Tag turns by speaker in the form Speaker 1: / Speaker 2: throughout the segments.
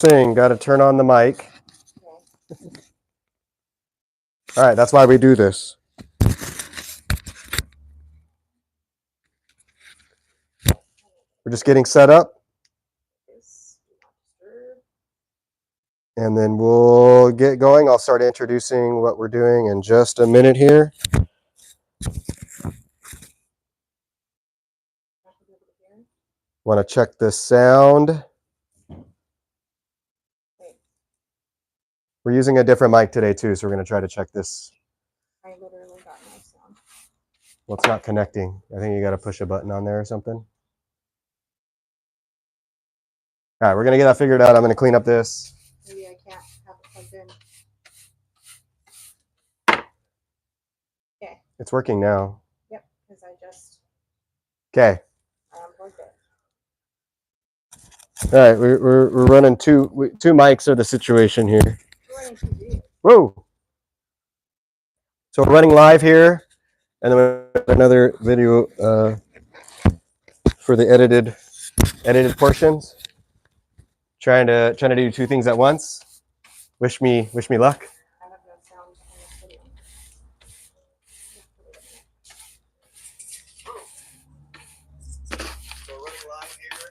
Speaker 1: Thing, got to turn on the mic. All right, that's why we do this. We're just getting set up. And then we'll get going. I'll start introducing what we're doing in just a minute here. Want to check the sound. We're using a different mic today too, so we're going to try to check this.
Speaker 2: I literally got no sound.
Speaker 1: Well, it's not connecting. I think you got to push a button on there or something. All right, we're going to get that figured out. I'm going to clean up this.
Speaker 2: Maybe I can't have it plugged in. Okay.
Speaker 1: It's working now.
Speaker 2: Yep, because I just
Speaker 1: Okay.
Speaker 2: unplugged it.
Speaker 1: All right, we're running two mics are the situation here.
Speaker 2: We're running TV.
Speaker 1: Whoa! So we're running live here, and then we have another video for the edited portions. Trying to do two things at once. Wish me luck.
Speaker 2: I have no sound on this video.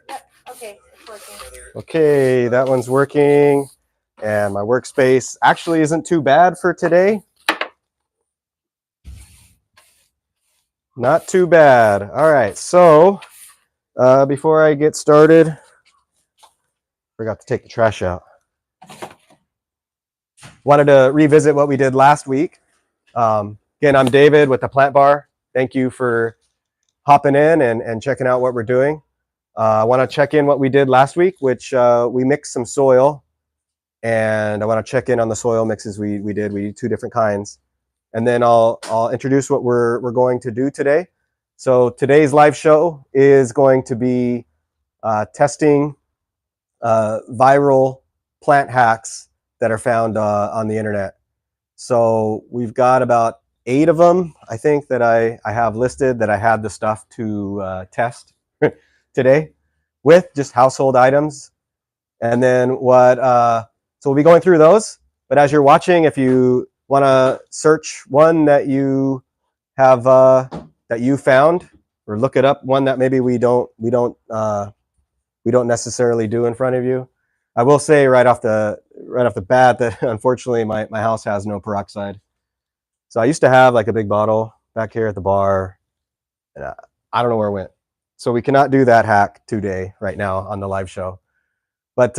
Speaker 2: Yep. Okay, it's working.
Speaker 1: Okay, that one's working, and my workspace actually isn't too bad for today. Not too bad. All right, so before I get started, forgot to take the trash out. Wanted to revisit what we did last week. Again, I'm David with the Plant Bar. Thank you for hopping in and checking out what we're doing. I want to check in what we did last week, which we mixed some soil, and I want to check in on the soil mixes we did. We did two different kinds. And then I'll introduce what we're going to do today. So today's live show is going to be testing viral plant hacks that are found on the internet. So we've got about 8 of them, I think, that I have listed that I had the stuff to test today with just household items. And then so we'll be going through those. But as you're watching, if you want to search one that you have that you found, or look it up, one that maybe we don't necessarily do in front of you. I will say right off the bat that unfortunately my house has no peroxide. So I used to have like a big bottle back here at the bar, and I don't know where it went. So we cannot do that hack today right now on the live show. But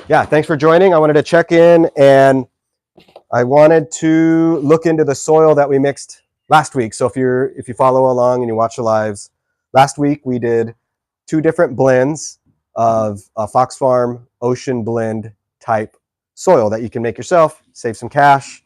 Speaker 1: yeah, thanks for joining. I wanted to check in, and I wanted to look into the soil that we mixed last week. So if you follow along and you watch the lives, last week we did 2 different blends of a Fox Farm Ocean Blend type soil that you can make yourself, save some cash.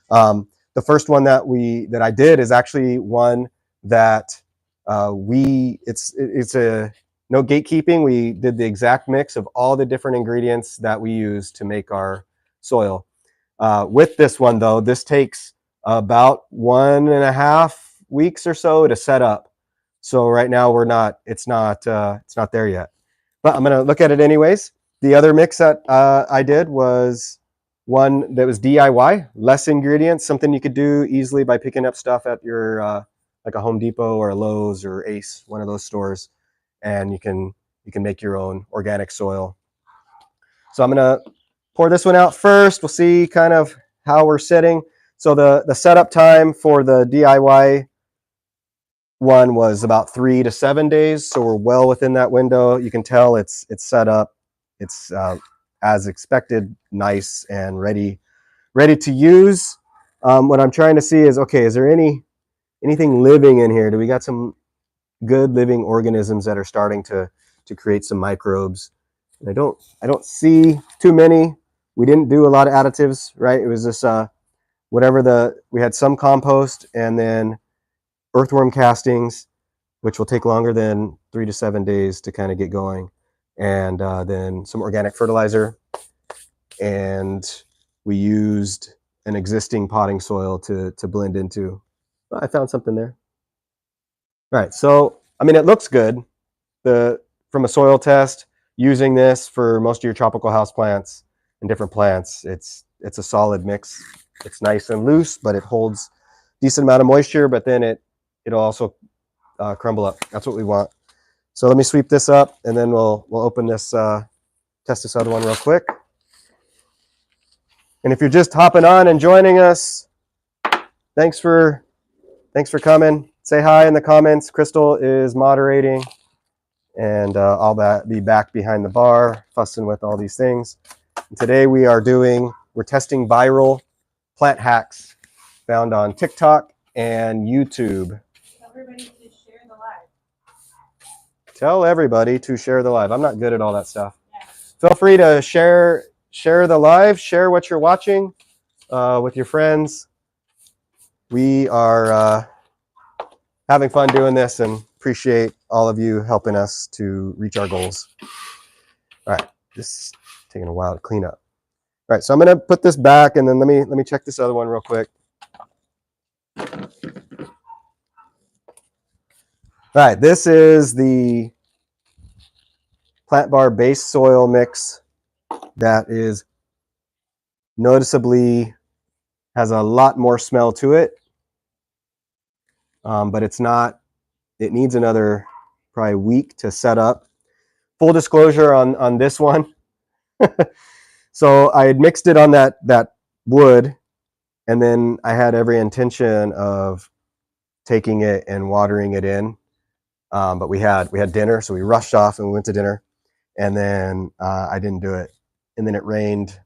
Speaker 1: The first one that I did is actually one that it's a no gatekeeping. We did the exact mix of all the different ingredients that we use to make our soil. With this one though, this takes about 1.5 weeks or so to set up. So right now it's not there yet. But I'm going to look at it anyways. The other mix that I did was one that was DIY, less ingredients, something you could do easily by picking up stuff at your like a Home Depot or a Lowe's or Ace, one of those stores, and you can make your own organic soil. So I'm going to pour this one out first. We'll see kind of how we're setting. So the setup time for the DIY one was about 3 to 7 days, so we're well within that window. You can tell it's set up. It's as expected, nice and ready to use. What I'm trying to see is, okay, is there anything living in here? Do we got some good living organisms that are starting to create some microbes? And I don't see too many. We didn't do a lot of additives, right? It was just we had some compost and then earthworm castings, which will take longer than 3 to 7 days to kind of get going, and then some organic fertilizer, and we used an existing potting soil to blend into. Oh, I found something there. All right, so I mean, it looks good from a soil test. using this for most of your tropical house plants and different plants, it's a solid mix. It's nice and loose, but it holds decent amount of moisture, but then it'll also crumble up. That's what we want. So let me sweep this up, and then we'll open this, test this other one real quick. And if you're just hopping on and joining us, thanks for coming. Say hi in the comments. Crystal is moderating, and I'll be back behind the bar fussing with all these things. And today we're testing viral plant hacks found on TikTok and YouTube. Tell everybody to share the live. I'm not good at all that stuff. Yeah. Feel free to share the live, share what you're watching with your friends. We are having fun doing this and appreciate all of you helping us to reach our goals. All right, this is taking a while to clean up. All right, so I'm going to put this back, and then let me check this other one real quick. All right, this is the plant bar base soil mix that is noticeably has a lot more smell to it, but it's not. It needs another probably week to set up. Full disclosure on this one. So I had mixed it on that wood, and then I had every intention of taking it and watering it in. But we had dinner, so we rushed off and we went to dinner, and then I didn't do it. And then it rained,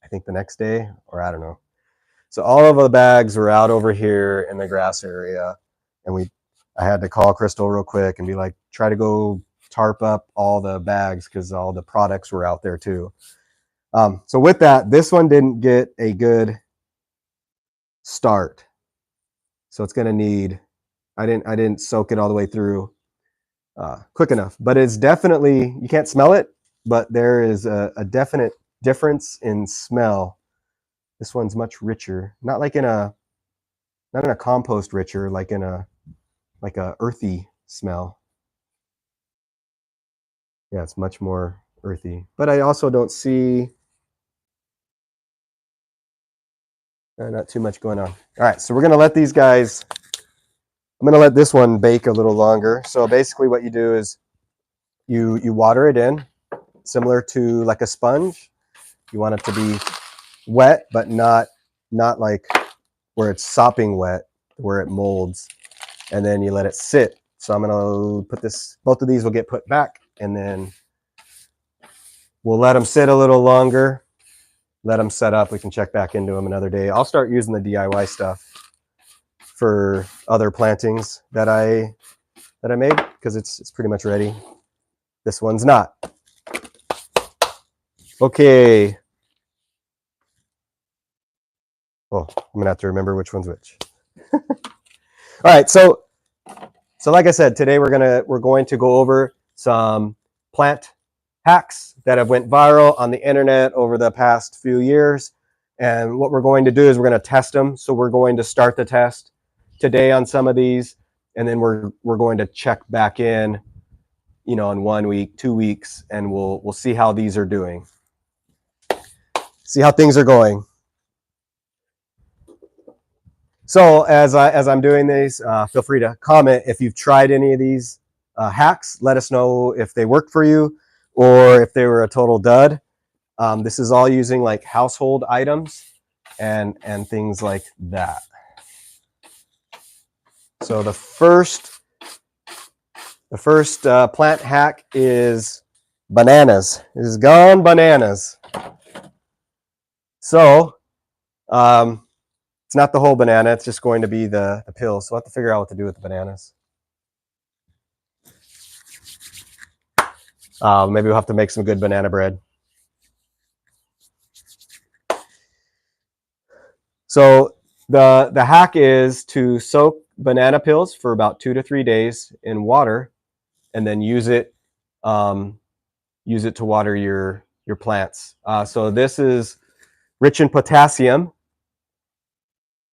Speaker 1: I think the next day, or I don't know. So all of the bags were out over here in the grass area, and I had to call Crystal real quick and be like, try to go tarp up all the bags because all the products were out there too. So with that, this one didn't get a good start. So it's going to need, I didn't soak it all the way through quick enough, but it's definitely, you can't smell it, but there is a definite difference in smell. This one's much richer, not in a compost richer, like in a earthy smell. Yeah, it's much more earthy, but I also don't see not too much going on. All right, so we're going to let these guys, I'm going to let this one bake a little longer. So basically what you do is you water it in, similar to like a sponge. You want it to be wet, but not like where it's sopping wet, where it molds. And then you let it sit. So I'm going to put this, both of these will get put back, and then we'll let them sit a little longer. Let them set up. We can check back into them another day. I'll start using the DIY stuff for other plantings that I made, because it's pretty much ready. This one's not. Okay. Oh, I'm gonna have to remember which one's which. All right, so like I said, today we're going to go over some plant hacks that have went viral on the internet over the past few years. And what we're going to do is we're going to test them. So we're going to start the test today on some of these, and then we're going to check back in, in 1 week, 2 weeks, and we'll see how these are doing. See how things are going. So as I'm doing these, feel free to comment if you've tried any of these hacks. Let us know if they worked for you or if they were a total dud. This is all using like household items and things like that. So the first plant hack is bananas. It is gone bananas. So it's not the whole banana. It's just going to be the peel. So we'll have to figure out what to do with the bananas. Maybe we'll have to make some good banana bread. So the hack is to soak banana peels for about 2 to 3 days in water, and then use it to water your plants. So this is rich in potassium,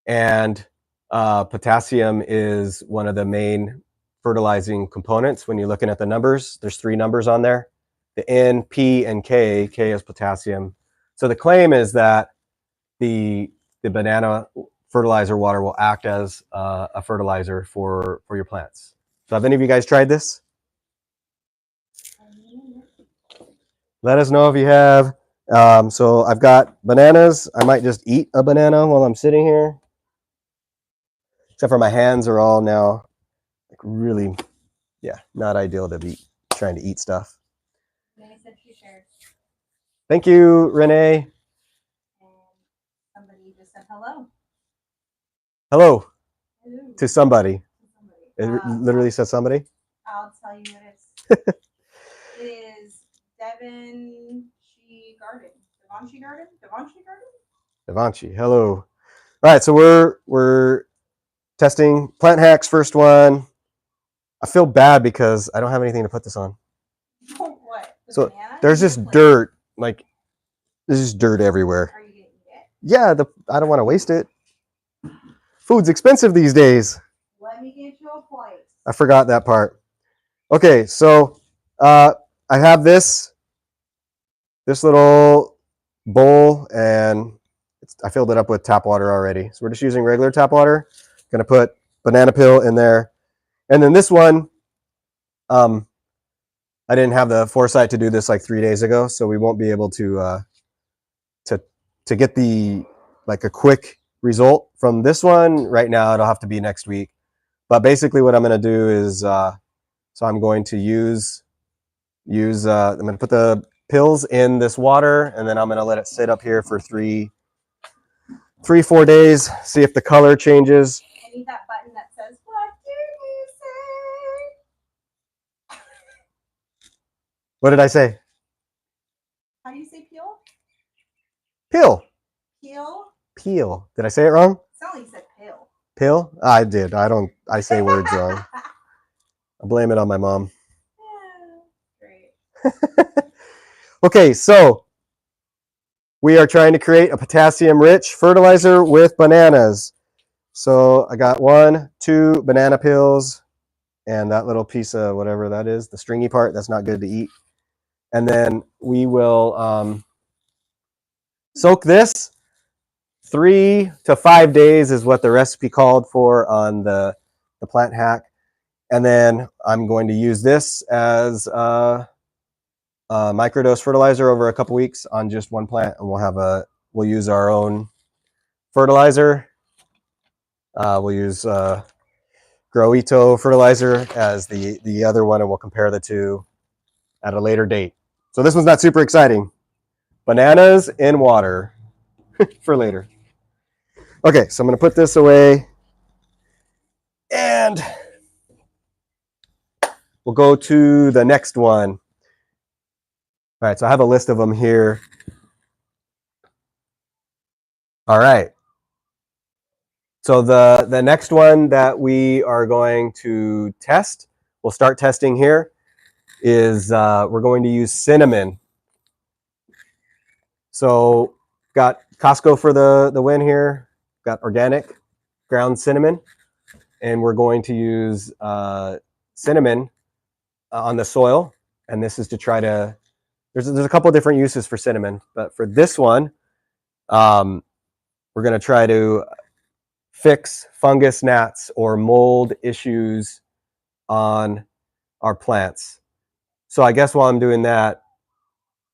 Speaker 1: and potassium is one of the main fertilizing components. When you're looking at the numbers, there's 3 numbers on there. the N, P, and K. K is potassium. So the claim is that the banana fertilizer water will act as a fertilizer for your plants. So have any of you guys tried this? Let us know if you have. So I've got bananas. I might just eat a banana while I'm sitting here. Except for my hands are all now like really, yeah, not ideal to be trying to eat stuff.
Speaker 2: Renee said she shared.
Speaker 1: Thank you, Renee.
Speaker 2: And somebody just said hello.
Speaker 1: Hello
Speaker 2: Hello.
Speaker 1: to somebody. It
Speaker 2: Somebody.
Speaker 1: literally said somebody.
Speaker 2: I'll tell you what it is. It is Devonshire Garden.
Speaker 1: Devanchi. Hello. All right, so we're testing Plant Hacks first one. I feel bad because I don't have anything to put this on.
Speaker 2: What? The
Speaker 1: So
Speaker 2: banana?
Speaker 1: there's just dirt, like there's just dirt everywhere.
Speaker 2: Are you getting it?
Speaker 1: Yeah, I don't want to waste it. Food's expensive these days.
Speaker 2: Let me get you a plate.
Speaker 1: I forgot that part. Okay, so I have this little bowl, and I filled it up with tap water already. So we're just using regular tap water. Gonna put banana peel in there, and then this one, I didn't have the foresight to do this like 3 days ago, so we won't be able to get the like a quick result from this one right now. It'll have to be next week. But basically, what I'm gonna do is so I'm going to I'm gonna put the pills in this water, and then I'm gonna let it sit up here for 4 days, see if the color changes.
Speaker 2: I need that button that says, "What did you say?"
Speaker 1: What did I say?
Speaker 2: How do you say peel?
Speaker 1: Peel.
Speaker 2: Peel?
Speaker 1: Peel. Did I say it wrong?
Speaker 2: It sounded like you said peel.
Speaker 1: Pill? I did. I say words wrong. I blame it on my mom.
Speaker 2: Yeah, great.
Speaker 1: Okay, so we are trying to create a potassium-rich fertilizer with bananas. So I got 1, 2 banana peels, and that little piece of whatever that is, the stringy part, that's not good to eat. And then we will soak this 3 to 5 days is what the recipe called for on the Plant Hack. And then I'm going to use this as a microdose fertilizer over a couple weeks on just one plant, and we'll use our own fertilizer. We'll use Groito fertilizer as the other one, and we'll compare the two at a later date. So this one's not super exciting. Bananas in water for later. Okay, so I'm going to put this away, and we'll go to the next one. All right, so I have a list of them here. All right. So the next one that we are going to test, we'll start testing here, is we're going to use cinnamon. So got Costco for the win here, got organic ground cinnamon, and we're going to use cinnamon on the soil. And this is to try to, there's a couple of different uses for cinnamon, but for this one, we're going to try to fix fungus gnats or mold issues on our plants. So I guess while I'm doing that,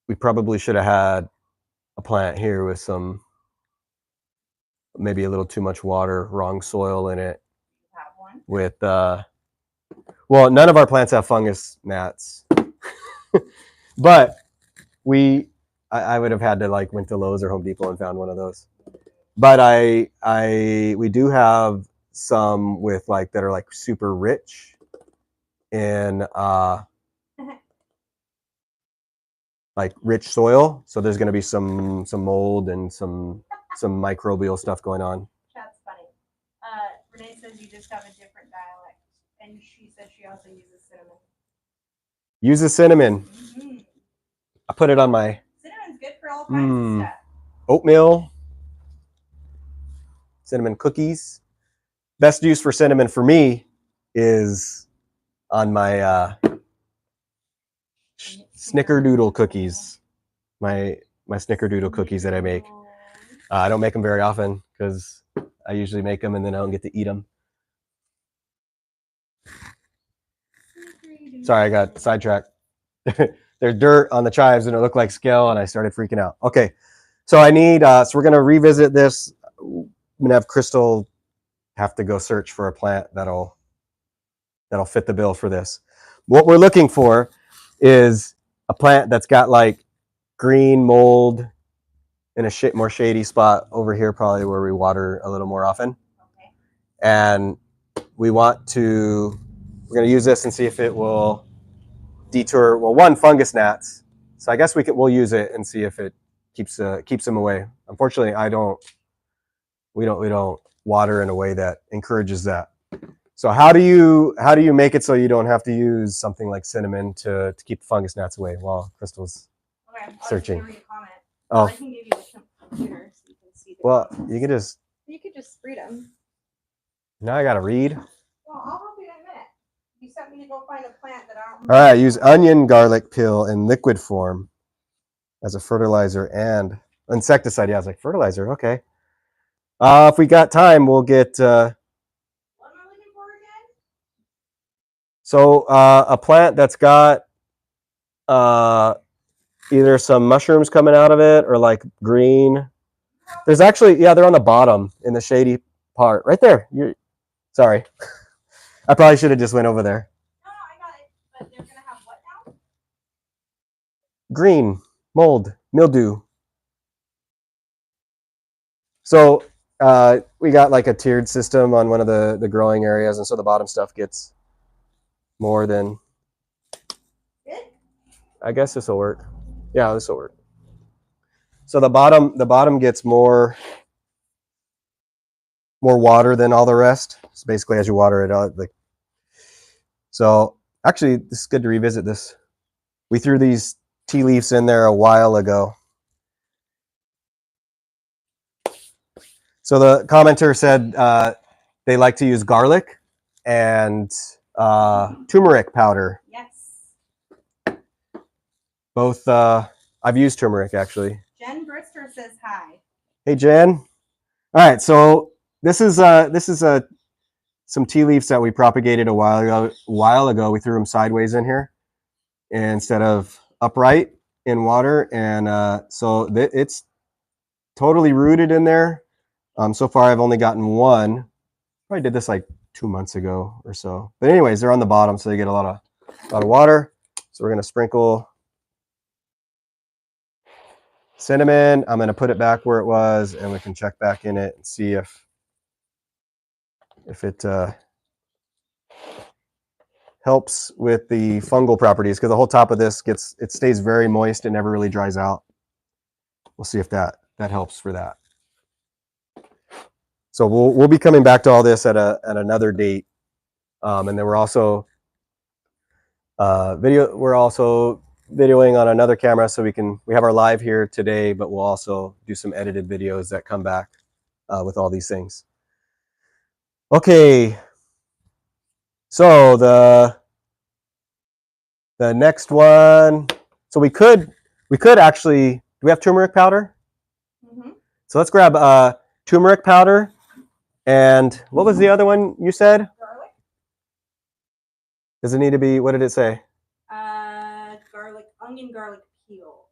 Speaker 1: we probably should have had a plant here with some, maybe a little too much water, wrong soil in it.
Speaker 2: Have one.
Speaker 1: With well, none of our plants have fungus gnats, but I would have had to like went to Lowe's or Home Depot and found one of those. But we do have some with like that are like super rich in like rich soil. So there's going to be some mold and some microbial stuff going on.
Speaker 2: That's funny. Renee says you just have a different dialect, and she said she also uses cinnamon.
Speaker 1: Use the cinnamon.
Speaker 2: Mm-hmm.
Speaker 1: I put it on my
Speaker 2: Cinnamon's good for all kinds of stuff.
Speaker 1: Oatmeal, cinnamon cookies. Best use for cinnamon for me is on my snickerdoodle cookies. My snickerdoodle cookies that I make. I don't make them very often because I usually make them and then I don't get to eat them. Sorry, I got sidetracked. There's dirt on the chives and it looked like scale and I started freaking out. Okay, so I need, so we're going to revisit this. I'm going to have Crystal have to go search for a plant that'll fit the bill for this. What we're looking for is a plant that's got like green mold in a more shady spot over here, probably where we water a little more often.
Speaker 2: Okay.
Speaker 1: And we're going to use this and see if it will deter, well, one, fungus gnats. So I guess we'll use it and see if it keeps them away. Unfortunately, we don't water in a way that encourages that. So how do you make it so you don't have to use something like cinnamon to keep the fungus gnats away while Crystal's searching?
Speaker 2: Read a comment.
Speaker 1: Oh,
Speaker 2: I can give you the computer so you can see the
Speaker 1: well,
Speaker 2: comments.
Speaker 3: You could just read them.
Speaker 1: Now I gotta read.
Speaker 2: Well, I'll help you in a minute. You sent me to go find a plant that I don't
Speaker 1: All right, use onion garlic peel in liquid form as a fertilizer and insecticide. Yeah, I was like, fertilizer, okay. If we got time, we'll get...
Speaker 2: What am I looking for again?
Speaker 1: So a plant that's got either some mushrooms coming out of it or like green. There's actually, yeah, they're on the bottom in the shady part. Right there. Sorry. I probably should have just went over there.
Speaker 2: No, I got it. But they're going to have what now?
Speaker 1: Green, mold, mildew. So we got like a tiered system on one of the growing areas, and so the bottom stuff gets more than...
Speaker 2: Good?
Speaker 1: I guess this will work. Yeah, this will work. So the bottom gets more water than all the rest. So basically, as you water it out, so actually, this is good to revisit this. We threw these tea leaves in there a while ago. So the commenter said they like to use garlic and turmeric powder.
Speaker 2: Yes.
Speaker 1: Both, I've used turmeric actually.
Speaker 2: Jen Brister says hi.
Speaker 1: Hey Jen. All right, so this is some tea leaves that we propagated a while ago. We threw them sideways in here instead of upright in water, and so it's totally rooted in there. So far, I've only gotten one. Probably did this like 2 months ago or so. But anyways, they're on the bottom, so they get a lot of water. So we're gonna sprinkle cinnamon. I'm gonna put it back where it was, and we can check back in it and see if it helps with the fungal properties, because the whole top of this stays very moist and never really dries out. We'll see if that helps for that. So we'll be coming back to all this at another date, and then we're also videoing on another camera, so we have our live here today, but we'll also do some edited videos that come back with all these things. Okay, so the next one. So we could actually. Do we have turmeric powder?
Speaker 2: Mm-hmm.
Speaker 1: So let's grab turmeric powder. And what was the other one you said?
Speaker 2: Garlic.
Speaker 1: Does it need to be, what did it say?
Speaker 2: Onion garlic peel.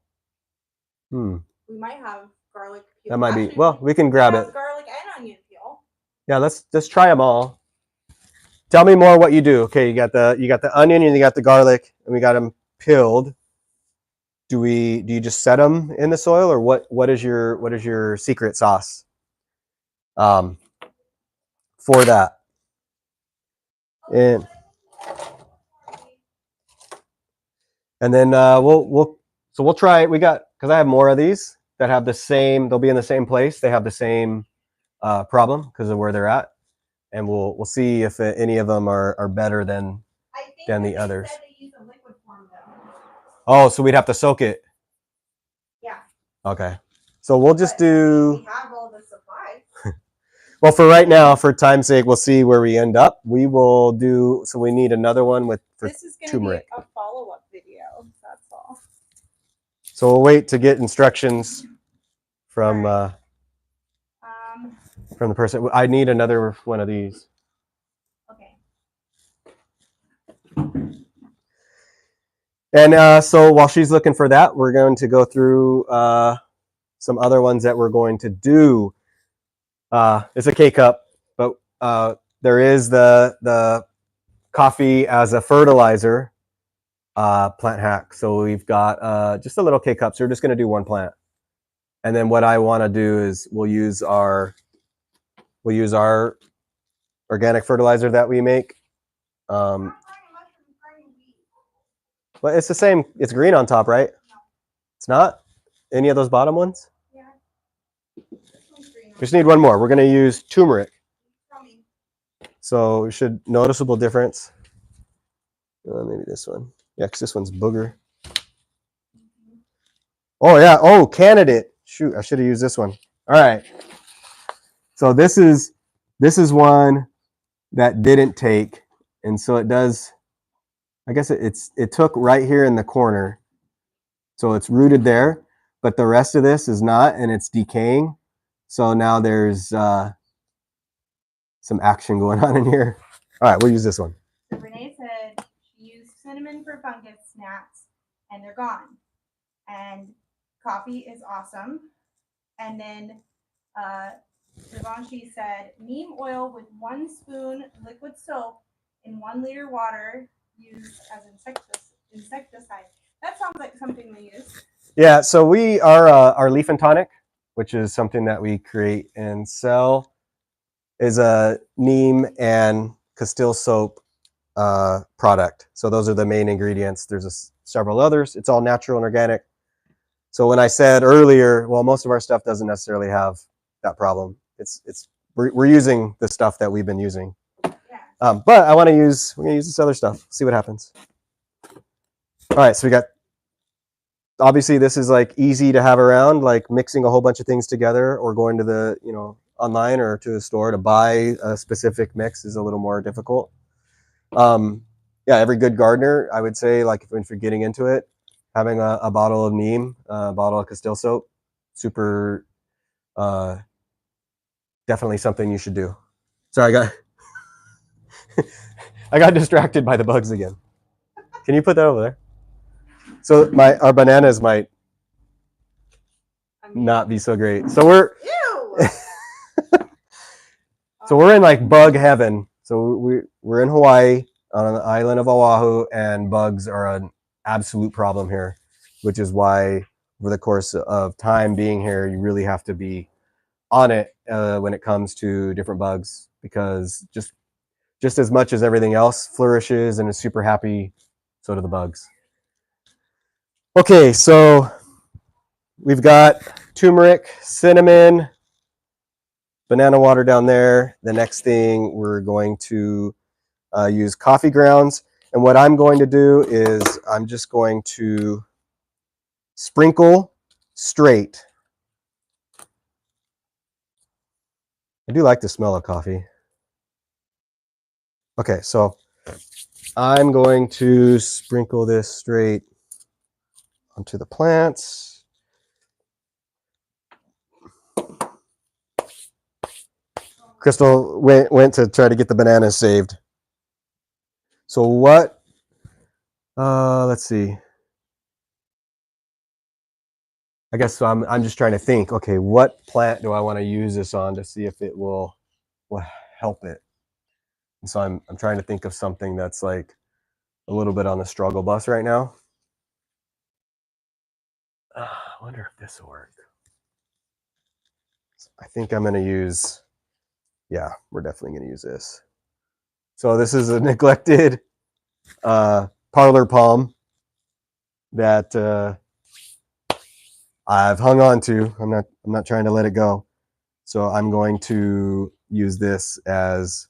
Speaker 1: We
Speaker 2: might have garlic peel.
Speaker 1: That might be, well, we can grab it.
Speaker 2: Garlic and onion peel.
Speaker 1: Yeah, let's try them all. Tell me more what you do. Okay, you got the onion and you got the garlic, and we got them peeled. Do you just set them in the soil, or what is your secret sauce for that? And then we'll try. Because I have more of these that have the same. They'll be in the same place. They have the same problem because of where they're at, and we'll see if any of them are better than the others.
Speaker 2: Said they use a liquid form, though.
Speaker 1: Oh, so we'd have to soak it.
Speaker 2: Yeah.
Speaker 1: Okay. So we'll just do.
Speaker 2: We have all the supplies.
Speaker 1: Well, for right now, for time's sake, we'll see where we end up. We will do. So we need another one for
Speaker 3: This is going to be
Speaker 1: turmeric.
Speaker 3: a follow-up video. That's all.
Speaker 1: So we'll wait to get instructions from the person. I need another one of these.
Speaker 2: Okay.
Speaker 1: And so while she's looking for that, we're going to go through some other ones that we're going to do. It's a K-cup, but there is the coffee as a fertilizer plant hack. So we've got just a little K-cup. So we're just going to do one plant. And then what I want to do is we'll use our organic fertilizer that we make. But it's the same. It's green on top, right? It's not? Any of those bottom ones?
Speaker 2: Yeah.
Speaker 1: We just need one more. We're going to use turmeric. So we should noticeable difference. Maybe this one. Yeah, because this one's booger. Oh, yeah. Oh, candidate. Shoot, I should have used this one. All right. So this is one that didn't take. And so it does, I guess it took right here in the corner. So it's rooted there, but the rest of this is not, and it's decaying. So now there's some action going on in here. All right, we'll use this one.
Speaker 2: So Renee said she used cinnamon for fungus gnats, and they're gone. And coffee is awesome. And then Givenchy said neem oil with 1 spoon liquid soap in 1 liter water used as insecticide. That sounds like something we use.
Speaker 1: Yeah, so we are our leaf and tonic, which is something that we create and sell, is a neem and Castile soap product. So those are the main ingredients. There's several others. It's all natural and organic. So when I said earlier, well, most of our stuff doesn't necessarily have that problem. We're using the stuff that we've been using.
Speaker 2: Yeah.
Speaker 1: But we're gonna use this other stuff. See what happens. All right, so we got. Obviously, this is like easy to have around, like mixing a whole bunch of things together, or going to the online or to a store to buy a specific mix is a little more difficult. Yeah, every good gardener, I would say, like if you're getting into it, having a bottle of neem, a bottle of Castile soap, super, definitely something you should do. Sorry, I got distracted by the bugs again. Can you put that over there? So our bananas might not be so great. So we're so we're in like bug heaven. So we're in Hawaii on the island of Oahu, and bugs are an absolute problem here, which is why over the course of time being here, you really have to be on it when it comes to different bugs, because just as much as everything else flourishes and is super happy, so do the bugs. Okay, so we've got turmeric, cinnamon, banana water down there. The next thing we're going to use coffee grounds. And what I'm going to do is I'm just going to sprinkle straight. I do like the smell of coffee. Okay, so I'm going to sprinkle this straight onto the plants. Crystal went to try to get the bananas saved. So what? Let's see. I guess so. I'm just trying to think. Okay, what plant do I want to use this on to see if it will help it? And so I'm trying to think of something that's like a little bit on the struggle bus right now. I wonder if this will work. I think I'm going to use. Yeah, we're definitely going to use this. So this is a neglected parlor palm that I've hung on to. I'm not trying to let it go. So I'm going to use this as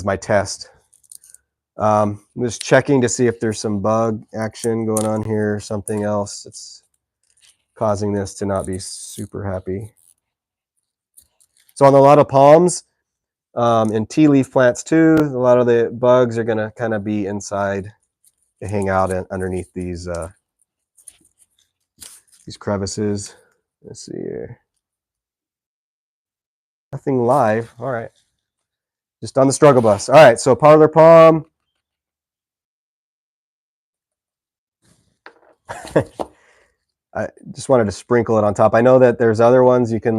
Speaker 1: my test. I'm just checking to see if there's some bug action going on here, something else that's causing this to not be super happy. So on a lot of palms, and tea leaf plants too, a lot of the bugs are going to kind of be inside, to hang out underneath these these crevices. Let's see here. Nothing live. All right. Just on the struggle bus. All right, so parlor palm. I just wanted to sprinkle it on top. I know that there's other ones you can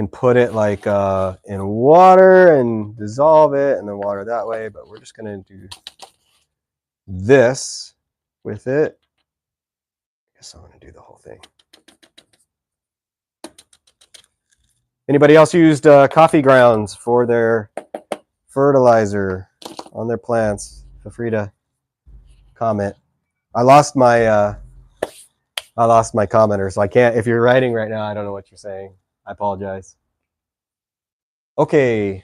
Speaker 1: put it like in water and dissolve it and then water that way, but we're just gonna do this with it. I guess I'm gonna do the whole thing. Anybody else used coffee grounds for their fertilizer on their plants? Feel free to comment. I lost my commenter, so I can't. If you're writing right now, I don't know what you're saying. I apologize. Okay,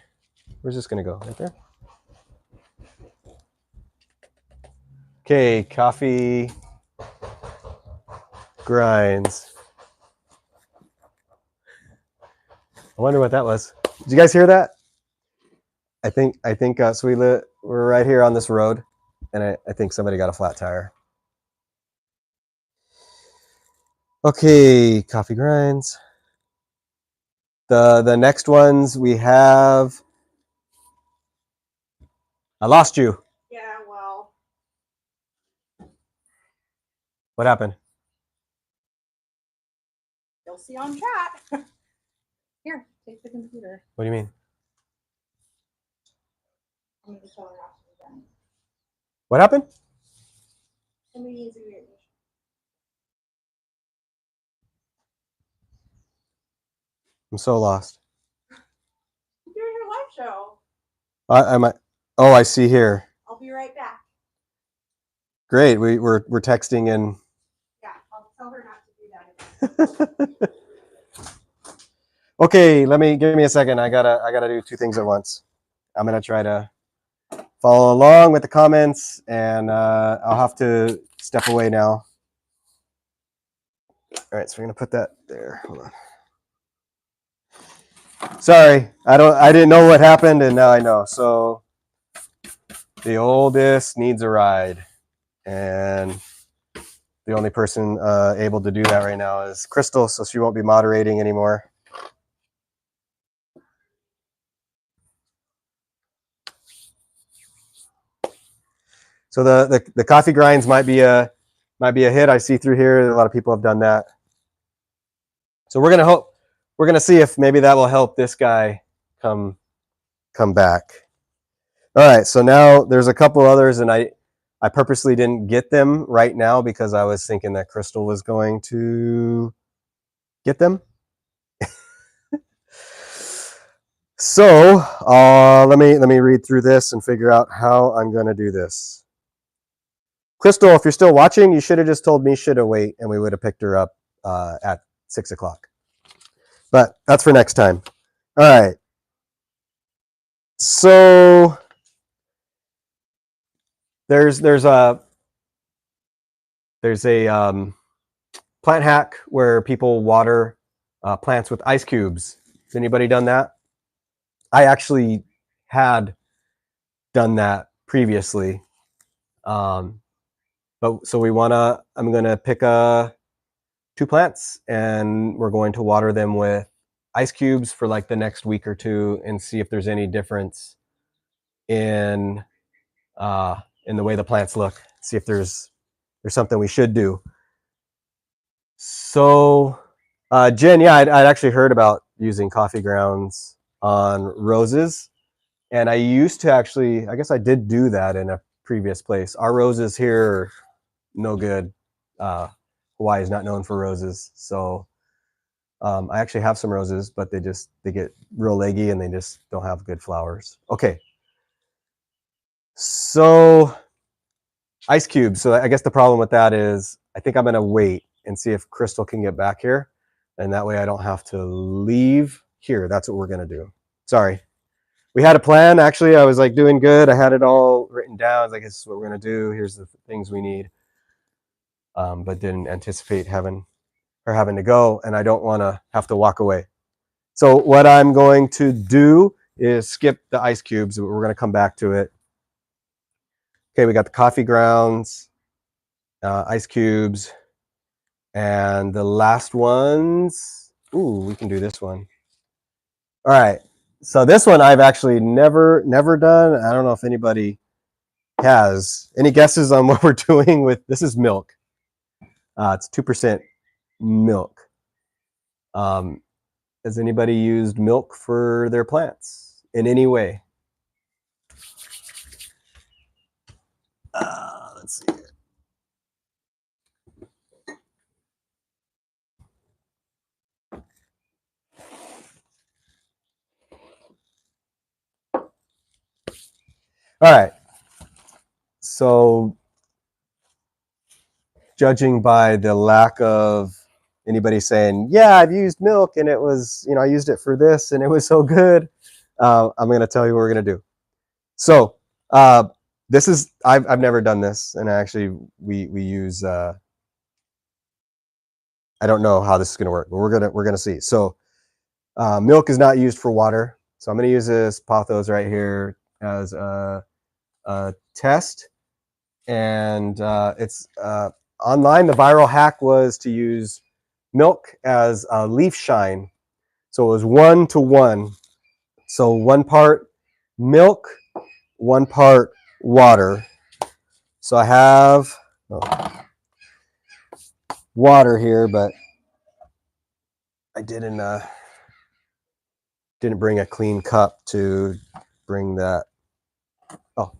Speaker 1: where's this gonna go? Right there. Okay, coffee grinds. I wonder what that was. Did you guys hear that? I think so we're right here on this road, and I think somebody got a flat tire. Okay, coffee grinds. The next ones we have. I lost you.
Speaker 2: Yeah, well,
Speaker 1: What happened?
Speaker 2: you'll see on chat.
Speaker 3: Here, take the computer.
Speaker 1: What do you mean?
Speaker 2: I'm gonna show it off to you guys.
Speaker 1: What happened?
Speaker 2: Somebody needs a weird.
Speaker 1: I'm so lost.
Speaker 2: I'm doing your live show.
Speaker 1: Oh, I see here.
Speaker 2: I'll be right back.
Speaker 1: Great. We're texting and.
Speaker 2: Yeah, I'll tell her not to do that again.
Speaker 1: Okay, give me a second. I gotta do two things at once. I'm gonna try to follow along with the comments, and I'll have to step away now. All right, so we're gonna put that there. Hold on. Sorry, I didn't know what happened, and now I know. So the oldest needs a ride, and the only person able to do that right now is Crystal, so she won't be moderating anymore. So the coffee grinds might be a hit. I see through here a lot of people have done that. So we're gonna see if maybe that will help this guy come back. All right, so now there's a couple others, and I purposely didn't get them right now because I was thinking that Crystal was going to get them. So let me read through this and figure out how I'm gonna do this. Crystal, if you're still watching, you should have just told me should have wait, and we would have picked her up at 6 o'clock. But that's for next time. All right. So there's a plant hack where people water plants with ice cubes. Has anybody done that? I actually had done that previously. But so I'm gonna pick 2 plants, and we're going to water them with ice cubes for like the next week or two, and see if there's any difference in the way the plants look. See if there's something we should do. So, Jen, yeah, I'd actually heard about using coffee grounds on roses, and I used to actually. I guess I did do that in a previous place. Our roses here are no good. Hawaii is not known for roses, so I actually have some roses, but they get real leggy and they just don't have good flowers. Okay, so ice cubes. So I guess the problem with that is I think I'm gonna wait and see if Crystal can get back here, and that way I don't have to leave here. That's what we're gonna do. Sorry. We had a plan. Actually, I was like doing good. I had it all written down. I was like, this is what we're gonna do. Here's the things we need. But didn't anticipate having to go, and I don't want to have to walk away. So what I'm going to do is skip the ice cubes. We're going to come back to it. Okay, we got the coffee grounds, ice cubes. And the last ones, ooh, we can do this one. All right. So this one I've actually never done. I don't know if anybody has. Any guesses on what we're doing with this? Is milk. It's 2% milk. Has anybody used milk for their plants in any way? Let's see. All right. So, judging by the lack of anybody saying, yeah, I've used milk and it was, I used it for this and it was so good, I'm going to tell you what we're going to do. So, this is, I've never done this. And actually, we use, I don't know how this is going to work, but we're going to see. So, milk is not used for water. So, I'm going to use this pothos right here as a test. And it's online. The viral hack was to use milk as a leaf shine. So it was 1-to-1. So 1 part milk, 1 part water. So I have water here, but I didn't bring a clean cup to bring that. Oh,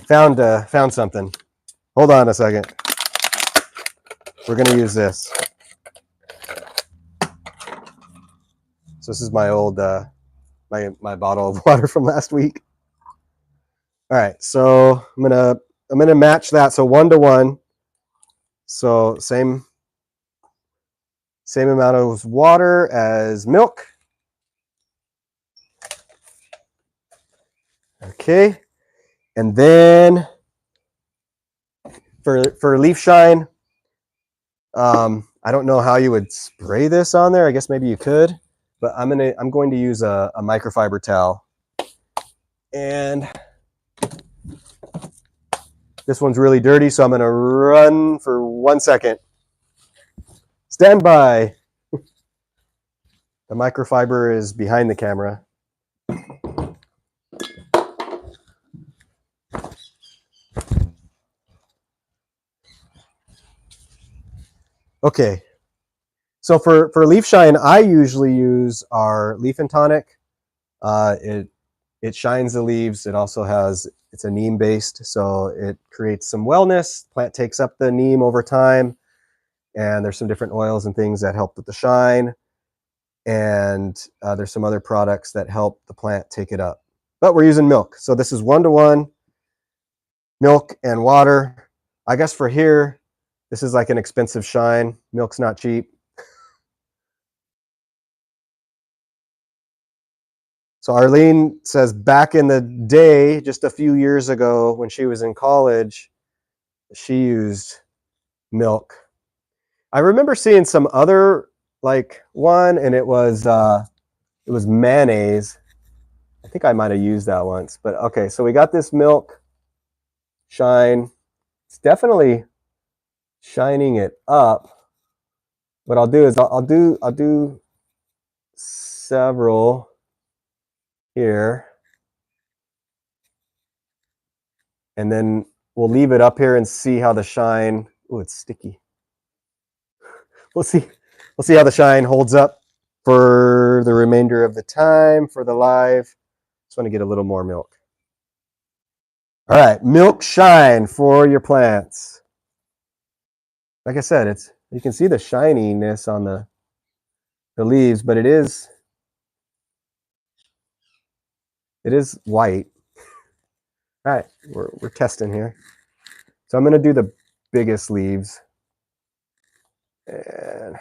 Speaker 1: found something. Hold on a second. We're gonna use this. So this is my old my bottle of water from last week. All right, so I'm gonna match that. So 1-to-1. So same amount of water as milk. Okay, and then for leaf shine, I don't know how you would spray this on there. I guess maybe you could, but I'm going to use a microfiber towel, and this one's really dirty, so I'm gonna run for 1 second. Stand by. The microfiber is behind the camera. Okay, so for leaf shine, I usually use our leaf and tonic. It shines the leaves. It also it's a neem based, so it creates some wellness. Plant takes up the neem over time, and there's some different oils and things that help with the shine. And there's some other products that help the plant take it up. But we're using milk, so this is 1-to-1, milk and water. I guess for here, this is like an expensive shine. Milk's not cheap. So Arlene says back in the day, just a few years ago when she was in college, she used milk. I remember seeing some other like one, and it was mayonnaise. I think I might have used that once. But okay, so we got this milk shine. It's definitely shining it up. What I'll do is I'll do several here, and then we'll leave it up here and see how the shine. Oh, it's sticky. We'll see how the shine holds up for the remainder of the time for the live. Just want to get a little more milk. All right, milk shine for your plants. Like I said, you can see the shininess on the leaves, but it is white. All right, we're testing here. So I'm going to do the biggest leaves. And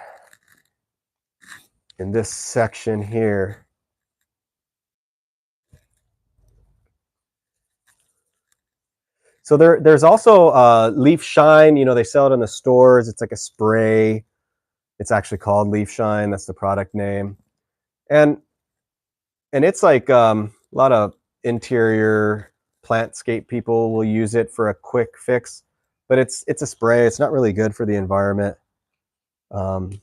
Speaker 1: in this section here, so there's also leaf shine. They sell it in the stores. It's like a spray. It's actually called Leaf Shine. That's the product name. And it's like a lot of interior plantscape people will use it for a quick fix. but it's a spray. It's not really good for the environment. I'm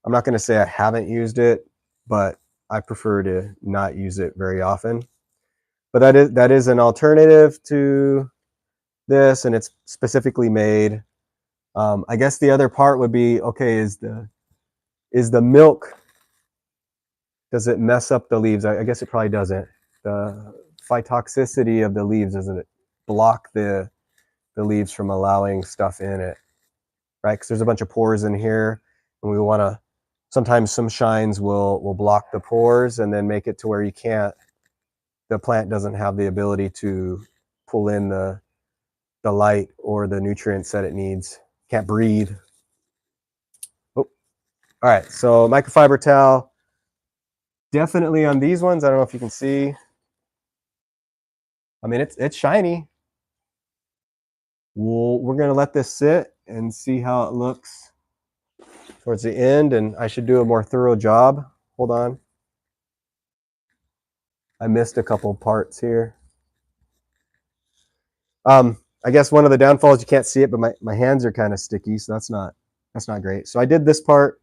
Speaker 1: not going to say I haven't used it, but I prefer to not use it very often. But that is an alternative to this, and it's specifically made. I guess the other part would be, okay, is the milk, does it mess up the leaves? I guess it probably doesn't. The phytotoxicity of the leaves, doesn't it block the leaves from allowing stuff in it, right? Because there's a bunch of pores in here, and we want to, sometimes some shines will block the pores and then make it to where the plant doesn't have the ability to pull in the light or the nutrients that it needs. Can't breathe. Oh, all right. So microfiber towel, definitely on these ones. I don't know if you can see. I mean, it's shiny. We're gonna let this sit and see how it looks towards the end, and I should do a more thorough job. Hold on. I missed a couple parts here. I guess one of the downfalls, you can't see it, but my hands are kind of sticky, so that's not great. So I did this part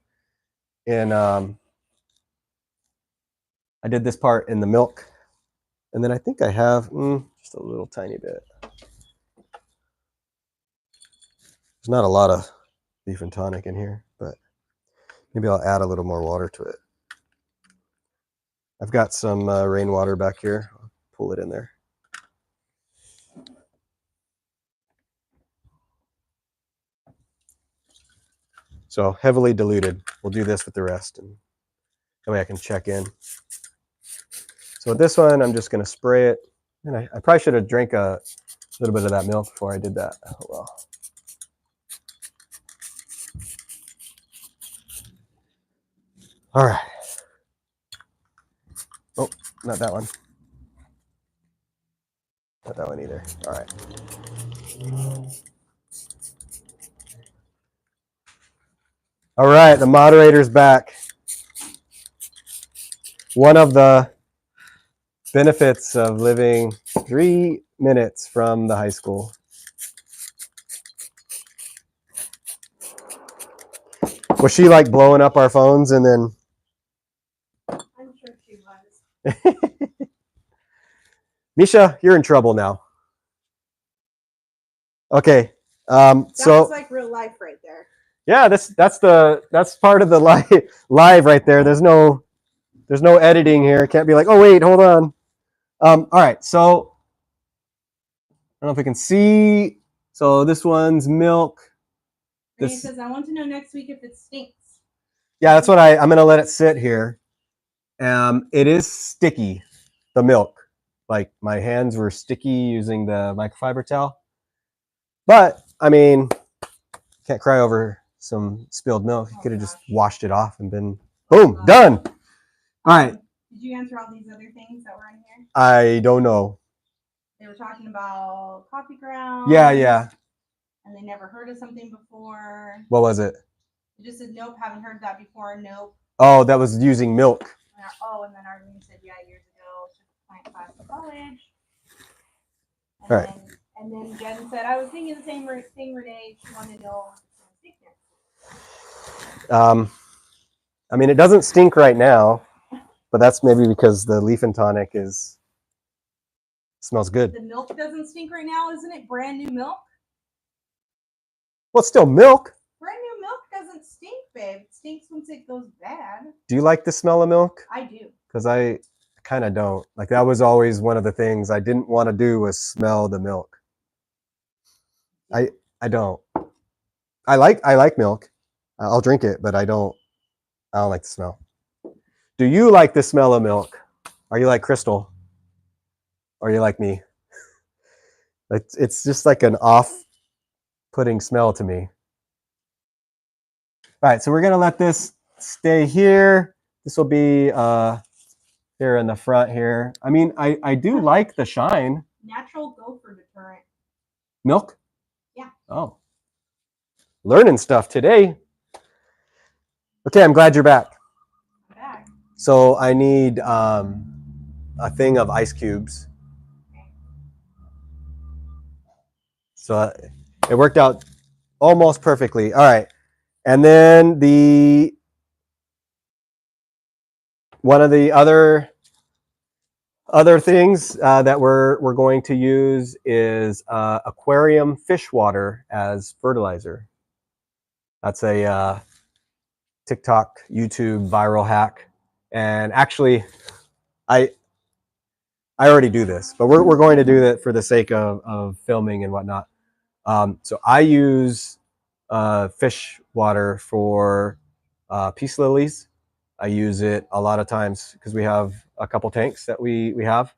Speaker 1: in the milk, and then I think I have just a little tiny bit. There's not a lot of beef and tonic in here, but maybe I'll add a little more water to it. I've got some rainwater back here. I'll pull it in there. So heavily diluted. We'll do this with the rest, and that way I can check in. So with this one, I'm just going to spray it. And I probably should have drank a little bit of that milk before I did that. Oh, well. All right. Oh, not that one. Not that one either. All right. All right, the moderator's back. One of the benefits of living 3 minutes from the high school. Was she like blowing up our phones and then?
Speaker 2: I'm sure she was.
Speaker 1: Misha, you're in trouble now. Okay.
Speaker 2: That
Speaker 1: so
Speaker 2: was like real life right there.
Speaker 1: yeah, that's part of the live right there. There's no editing here. Can't be like, oh wait, hold on. All right, so I don't know if we can see. So this one's milk.
Speaker 2: Renee says, I want to know next week if it stinks.
Speaker 1: Yeah, that's what I'm gonna let it sit here. It is sticky, the milk. Like my hands were sticky using the microfiber towel. But I mean, can't cry over some spilled milk. You could have just washed it off and been boom, done. All right.
Speaker 2: Did you answer all these other things that were in here?
Speaker 1: I don't know.
Speaker 2: They were talking about coffee grounds.
Speaker 1: Yeah.
Speaker 2: And they never heard of something before.
Speaker 1: What was it?
Speaker 2: It just said, nope, haven't heard that before. Nope.
Speaker 1: Oh, that was using milk.
Speaker 2: And then Arlene said, yeah, years ago, took a plant class in college. And
Speaker 1: all right.
Speaker 2: And then Jen said, I was thinking the same thing, Renee. She wanted to know if it's going to stink.
Speaker 1: I mean, it doesn't stink right now, but that's maybe because the leaf and tonic smells good.
Speaker 2: The milk doesn't stink right now, isn't it? Brand new milk?
Speaker 1: Well, it's still milk.
Speaker 2: Brand new milk doesn't stink, babe. It stinks once it goes bad.
Speaker 1: Do you like the smell of milk?
Speaker 2: I do.
Speaker 1: Because I kind of don't. Like that was always one of the things I didn't want to do was smell the milk. I don't. I like milk. I'll drink it, but I don't like the smell. Do you like the smell of milk? Are you like Crystal? Or are you like me? It's just like an off-putting smell to me. All right, so we're gonna let this stay here. This will be here in the front here. I mean, I do like the shine.
Speaker 2: Natural gopher deterrent.
Speaker 1: Milk?
Speaker 2: Yeah.
Speaker 1: Oh. Learning stuff today. Okay, I'm glad you're back.
Speaker 2: I'm back.
Speaker 1: So I need a thing of ice cubes. So It worked out almost perfectly. All right. And then one of the other things that we're going to use is aquarium fish water as fertilizer. That's a TikTok, YouTube viral hack. And actually, I already do this, but we're going to do that for the sake of filming and whatnot. So I use fish water for peace lilies. I use it a lot of times because we have a couple tanks that we have.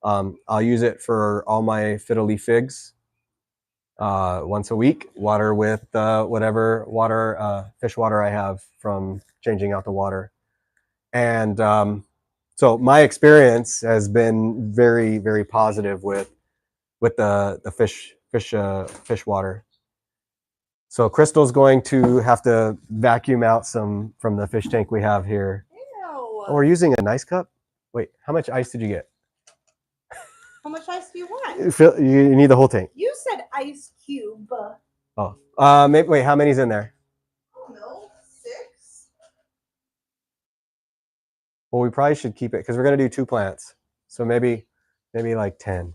Speaker 1: I'll use it for all my fiddly figs once a week. Water with whatever fish water I have from changing out the water. And so my experience has been very, very positive with the fish water. So Crystal's going to have to vacuum out some from the fish tank we have here.
Speaker 2: Ew.
Speaker 1: Oh, we're using a nice cup? Wait, how much ice did you get?
Speaker 2: How much ice do you want?
Speaker 1: You need the whole tank.
Speaker 2: You said ice cube.
Speaker 1: Oh, maybe, wait, how many's in there?
Speaker 2: I don't know, 6?
Speaker 1: Well, we probably should keep it because we're going to do 2 plants. So maybe like 10.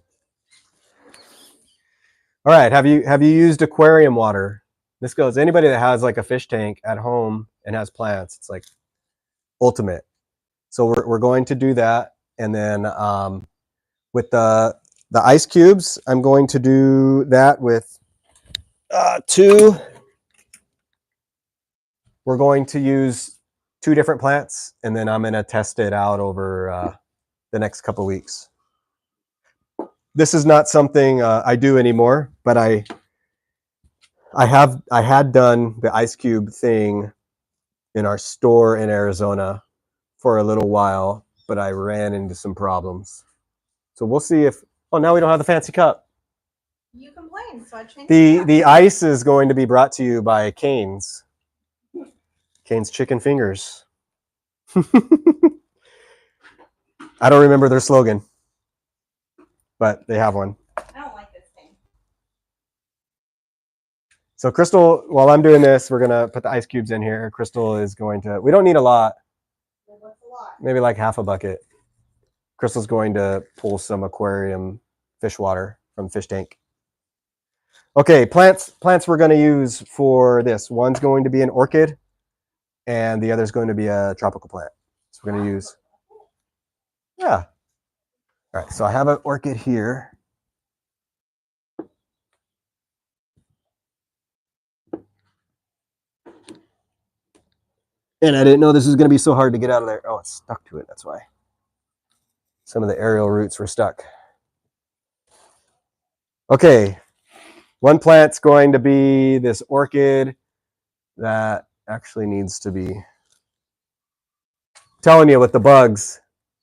Speaker 1: All right, have you used aquarium water? This goes anybody that has like a fish tank at home and has plants. It's like ultimate. So we're going to do that, and then with the ice cubes, I'm going to do that with 2. We're going to use 2 different plants, and then I'm going to test it out over the next couple weeks. This is not something I do anymore, but I had done the ice cube thing in our store in Arizona for a little while, but I ran into some problems. So we'll see if. Oh, now we don't have the fancy cup.
Speaker 2: You complained, so I changed it.
Speaker 1: The ice is going to be brought to you by Cane's. Cane's Chicken Fingers. I don't remember their slogan, but they have one.
Speaker 2: I don't like this thing.
Speaker 1: So Crystal, while I'm doing this, we're gonna put the ice cubes in here. Crystal is going to. We don't need a lot.
Speaker 2: Well, what's a lot?
Speaker 1: Maybe like half a bucket. Crystal's going to pull some aquarium fish water from fish tank. Okay, plants we're going to use for this. One's going to be an orchid, and the other's going to be a tropical plant. So we're going to use. Yeah. All right. So I have an orchid here. And I didn't know this was going to be so hard to get out of there. Oh, it's stuck to it. That's why. Some of the aerial roots were stuck. Okay. One plant's going to be this orchid that actually needs to be telling you with the bugs.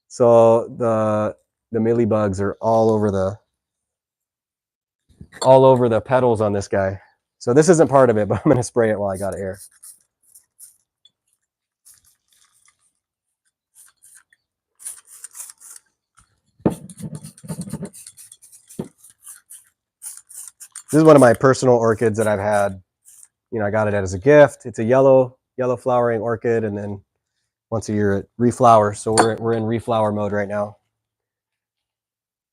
Speaker 1: So the mealy bugs are all over the petals on this guy. So this isn't part of it, but I'm going to spray it while I got it here. This is one of my personal orchids that I've had. You know, I got it as a gift. It's a yellow flowering orchid, and then once a year it reflowers. So we're in reflower mode right now.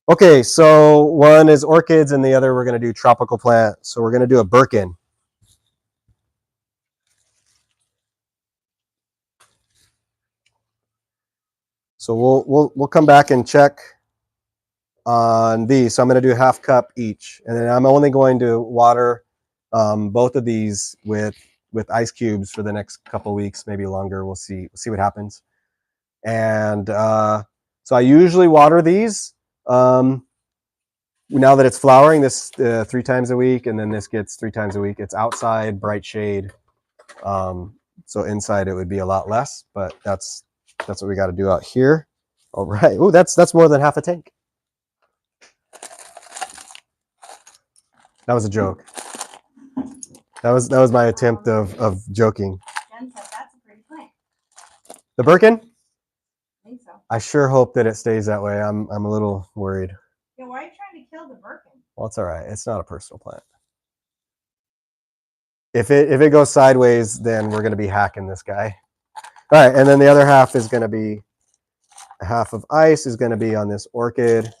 Speaker 1: Okay, so one is orchids, and the other we're going to do tropical plant. So we're going to do a Birkin. So we'll come back and check on these. So I'm going to do 1/2 cup each, and then I'm only going to water both of these with ice cubes for the next couple weeks, maybe longer. We'll see what happens. And so I usually water these now that it's flowering. This 3 times a week, and then this gets 3 times a week. It's outside, bright shade. So inside it would be a lot less, but that's what we got to do out here. All right. Oh, that's more than half a tank. That was a joke. That was my attempt of joking.
Speaker 2: Jen said that's a pretty plant.
Speaker 1: The Birkin?
Speaker 2: I think so.
Speaker 1: I sure hope that it stays that way. I'm a little worried.
Speaker 2: Yeah, why are you trying to kill the Birkin?
Speaker 1: Well, it's all right. It's not a personal plant. If it goes sideways, then we're going to be hacking this guy. All right, and then the other half is going to be, half of ice is going to be on this orchid.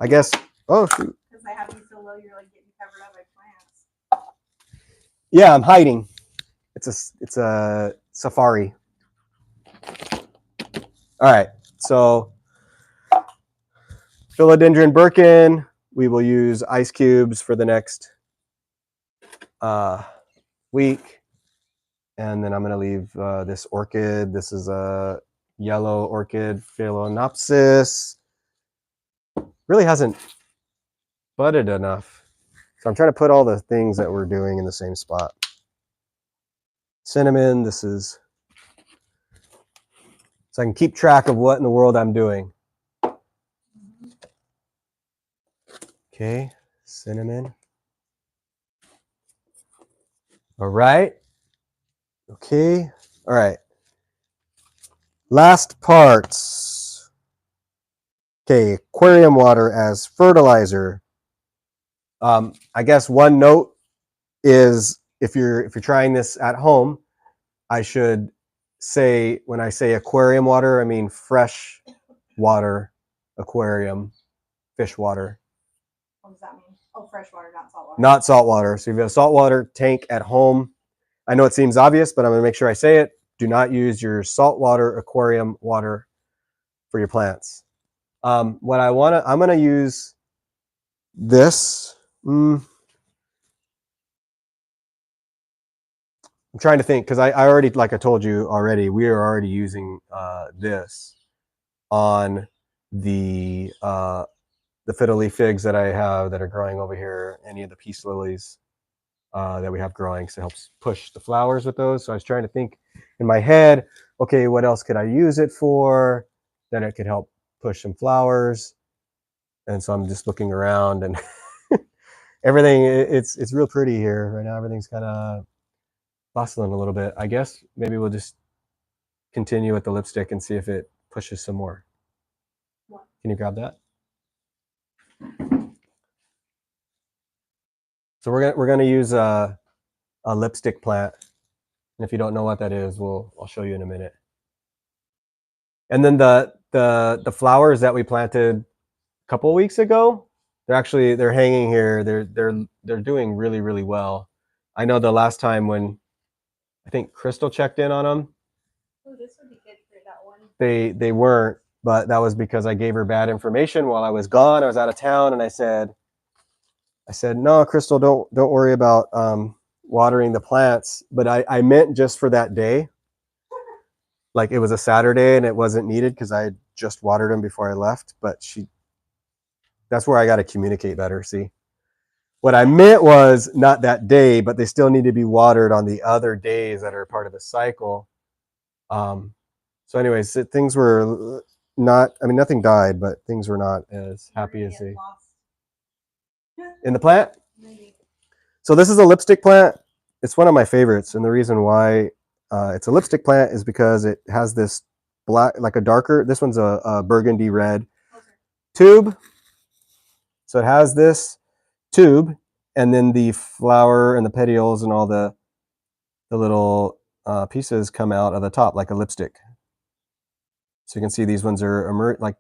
Speaker 1: I guess, oh shoot.
Speaker 2: Because I have you so low, you're like getting covered up by plants.
Speaker 1: Yeah, I'm hiding. It's a safari. All right, so philodendron Birkin, we will use ice cubes for the next week. And then I'm going to leave this orchid. This is a yellow orchid, Phalaenopsis. Really hasn't budded enough. So I'm trying to put all the things that we're doing in the same spot. Cinnamon, this is, so I can keep track of what in the world I'm doing. Okay, cinnamon. All right. Okay, all right. Last parts. Okay, aquarium water as fertilizer. I guess one note is if you're trying this at home, I should say, when I say aquarium water, I mean fresh water aquarium, fish water.
Speaker 2: What does that mean? Oh, fresh water, not salt water.
Speaker 1: Not salt water. So if you have a saltwater tank at home, I know it seems obvious, but I'm going to make sure I say it. Do not use your saltwater aquarium water for your plants. I'm going to use this. I'm trying to think, because I already, like I told you already, we are already using this on the fiddle leaf figs that I have that are growing over here, any of the peace lilies that we have growing, so it helps push the flowers with those. So I was trying to think in my head, okay, what else could I use it for? Then it could help push some flowers. And so I'm just looking around and everything, it's real pretty here right now. Everything's kind of bustling a little bit. I guess maybe we'll just continue with the lipstick and see if it pushes some more.
Speaker 2: What?
Speaker 1: Can you grab that? So we're gonna use a lipstick plant, and if you don't know what that is, I'll show you in a minute. And then the flowers that we planted a couple of weeks ago, they're hanging here. They're doing really, really well. I know the last time when I think Crystal checked in on them,
Speaker 2: Oh, this would be good for that one.
Speaker 1: they weren't, but that was because I gave her bad information while I was gone. I was out of town, and I said, no, Crystal, don't worry about watering the plants. But I meant just for that day. Like it was a Saturday and it wasn't needed because I had just watered them before I left. But that's where I got to communicate better. See, what I meant was not that day, but they still need to be watered on the other days that are part of the cycle. So anyways, things were not, I mean, nothing died, but things were not as happy as they. In the plant?
Speaker 2: Maybe.
Speaker 1: So this is a lipstick plant. It's one of my favorites. And the reason why it's a lipstick plant is because it has this black, like a darker, this one's a burgundy red tube. So it has this tube, and then the flower and the petioles and all the little pieces come out of the top like a lipstick. So you can see these ones are like,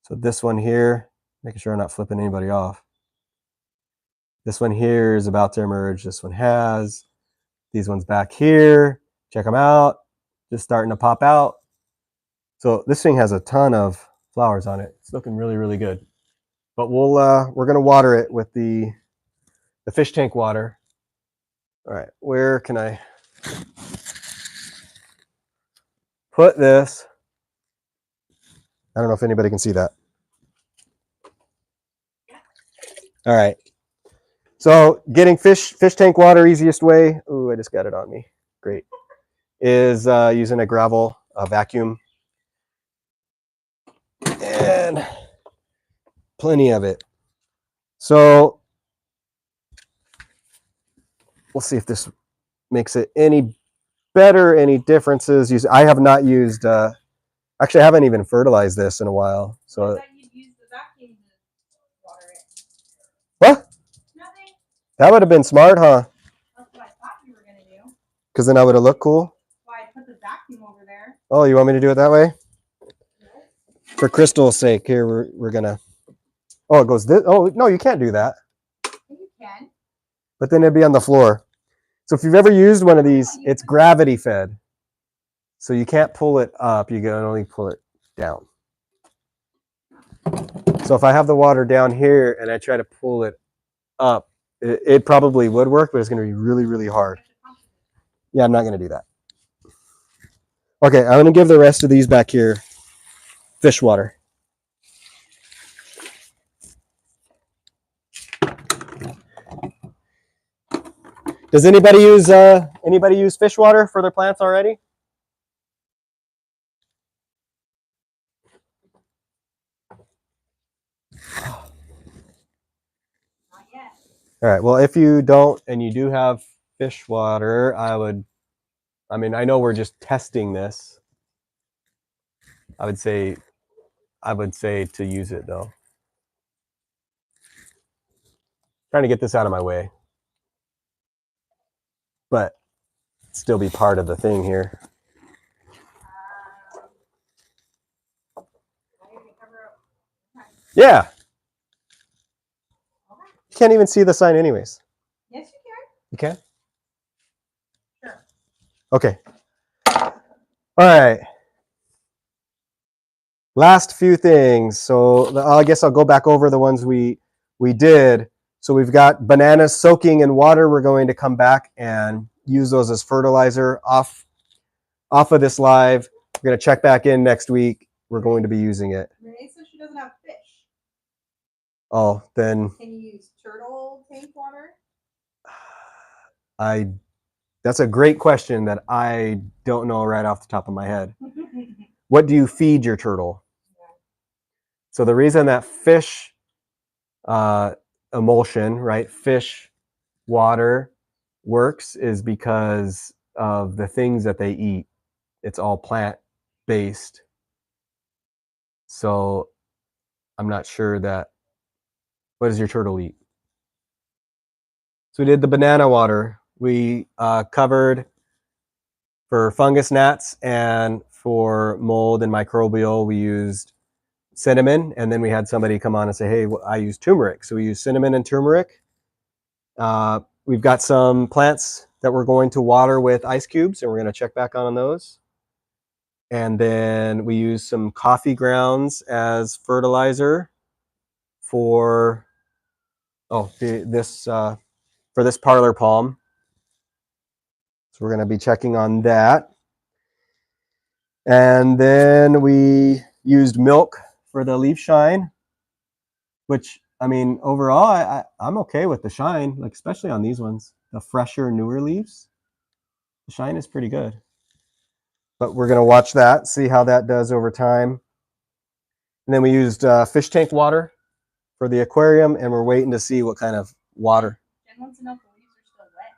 Speaker 1: so this one here, making sure I'm not flipping anybody off. This one here is about to emerge. This one has. These ones back here, check them out, just starting to pop out. So this thing has a ton of flowers on it. It's looking really, really good. But we're gonna water it with the fish tank water. All right, where can I put this? I don't know if anybody can see that. All right. So getting fish tank water, easiest way. Ooh, I just got it on me. Great. Is using a gravel vacuum. And plenty of it. So we'll see if this makes it any better, any differences. I have not used, actually I haven't even fertilized this in a while. So
Speaker 2: I thought you'd use the vacuum to water it.
Speaker 1: what?
Speaker 2: Nothing.
Speaker 1: That would have been smart, huh?
Speaker 2: Okay.
Speaker 1: Because then I would have looked cool.
Speaker 2: Why I put the vacuum over there.
Speaker 1: Oh, you want me to do it that way? For Crystal's sake, here we're gonna. Oh, it goes this. Oh no, you can't do that.
Speaker 2: You can.
Speaker 1: But then it'd be on the floor. So if you've ever used one of these, it's gravity fed. So you can't pull it up. You can only pull it down. So if I have the water down here and I try to pull it up, it probably would work, but it's going to be really, really hard. Yeah, I'm not going to do that. Okay, I'm going to give the rest of these back here fish water. Does anybody use fish water for their plants already?
Speaker 2: Not yet.
Speaker 1: All right. Well, if you don't and you do have fish water, I know we're just testing this. I would say to use it though. Trying to get this out of my way. But still be part of the thing here. Yeah. You can't even see the sign anyways.
Speaker 2: Yes, you can.
Speaker 1: You can?
Speaker 2: Sure.
Speaker 1: Okay. All right. Last few things. So I guess I'll go back over the ones we did. So we've got bananas soaking in water. We're going to come back and use those as fertilizer off of this live. We're going to check back in next week. We're going to be using it.
Speaker 2: Renee says she doesn't have fish.
Speaker 1: Oh, then
Speaker 2: Can you use turtle tank water?
Speaker 1: that's a great question that I don't know right off the top of my head. What do you feed your turtle? So the reason that fish emulsion, right, fish water works is because of the things that they eat. It's all plant-based. So I'm not sure that. What does your turtle eat? So we did the banana water. We covered for fungus gnats, and for mold and microbial, we used cinnamon. And then we had somebody come on and say, hey, I use turmeric. So we use cinnamon and turmeric. We've got some plants that we're going to water with ice cubes, and we're going to check back on those. And then we use some coffee grounds as fertilizer for this parlor palm. So we're going to be checking on that. And then we used milk for the leaf shine, which, I mean, overall, I'm okay with the shine, like especially on these ones, the fresher, newer leaves. The shine is pretty good. But we're going to watch that, see how that does over time. And then we used fish tank water for the aquarium, and we're waiting to see what kind of water.
Speaker 2: Jen wants to know if the leaves are still wet.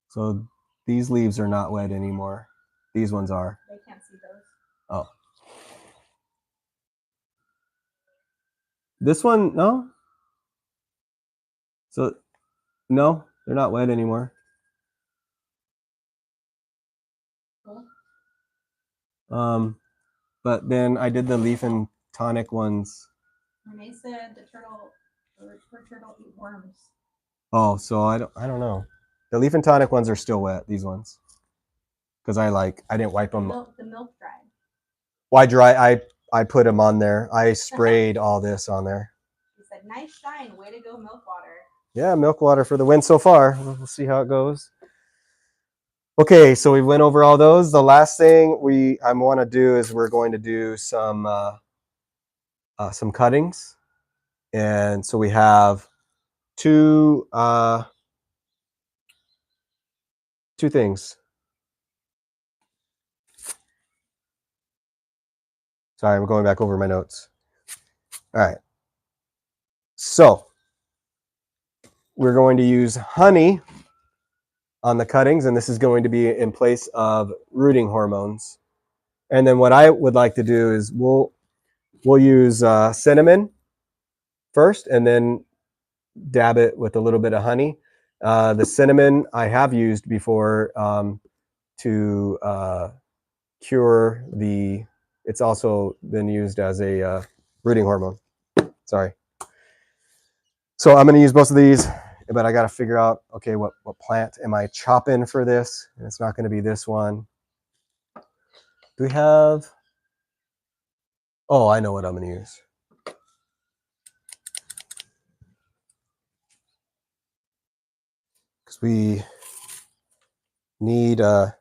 Speaker 1: So these leaves are not wet anymore. These ones are.
Speaker 2: They can't see those.
Speaker 1: Oh. This one, no? So, no, they're not wet anymore.
Speaker 2: Cool.
Speaker 1: But then I did the leaf and tonic ones.
Speaker 2: Renee said the turtle eat worms.
Speaker 1: Oh, so I don't know. The leaf and tonic ones are still wet, these ones. Because I didn't wipe them.
Speaker 2: The milk dried.
Speaker 1: Why dry? I put them on there. I sprayed all this on there.
Speaker 2: He said, nice shine. Way to go, milk water.
Speaker 1: Yeah, milk water for the win so far. We'll see how it goes. Okay, so we went over all those. The last thing I want to do is we're going to do some cuttings. And so we have two things. Sorry, I'm going back over my notes. All right. So we're going to use honey on the cuttings, and this is going to be in place of rooting hormones. And then what I would like to do is we'll use cinnamon first, and then dab it with a little bit of honey. The cinnamon I have used before to cure the, it's also been used as a rooting hormone. Sorry. So I'm going to use both of these, but I got to figure out, okay, what plant am I chopping for this? And it's not going to be this one. Do we have, oh, I know what I'm going to use. Because we need, I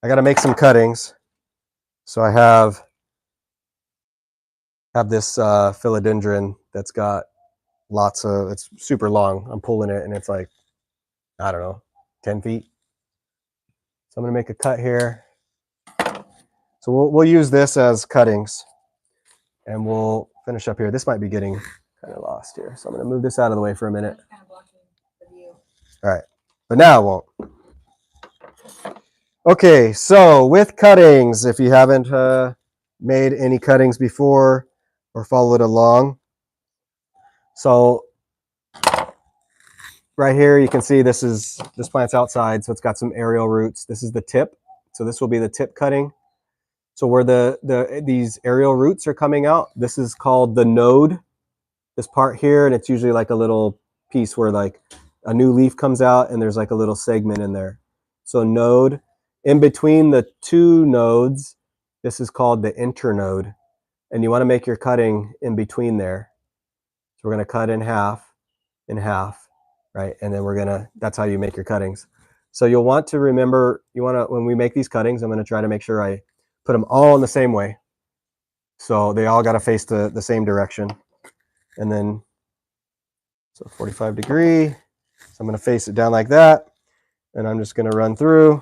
Speaker 1: got to make some cuttings. So I have this philodendron that's got lots of, it's super long. I'm pulling it and it's like, I don't know, 10 feet. So I'm going to make a cut here. So we'll use this as cuttings and we'll finish up here. This might be getting kind of lost here. So I'm going to move this out of the way for a minute.
Speaker 3: That's kind of blocking the view.
Speaker 1: All right, but now it won't. Okay, so with cuttings, if you haven't made any cuttings before or followed along, so right here you can see this plant's outside, so it's got some aerial roots. This is the tip, so this will be the tip cutting. So where these aerial roots are coming out, this is called the node, this part here, and it's usually like a little piece where like a new leaf comes out and there's like a little segment in there. So node. In between the two nodes, this is called the internode, and you want to make your cutting in between there. So we're going to cut in half, right? And then that's how you make your cuttings. So you'll want to remember, when we make these cuttings, I'm going to try to make sure I put them all in the same way. So they all got to face the same direction. And then, so 45 degree. So I'm going to face it down like that. And I'm just going to run through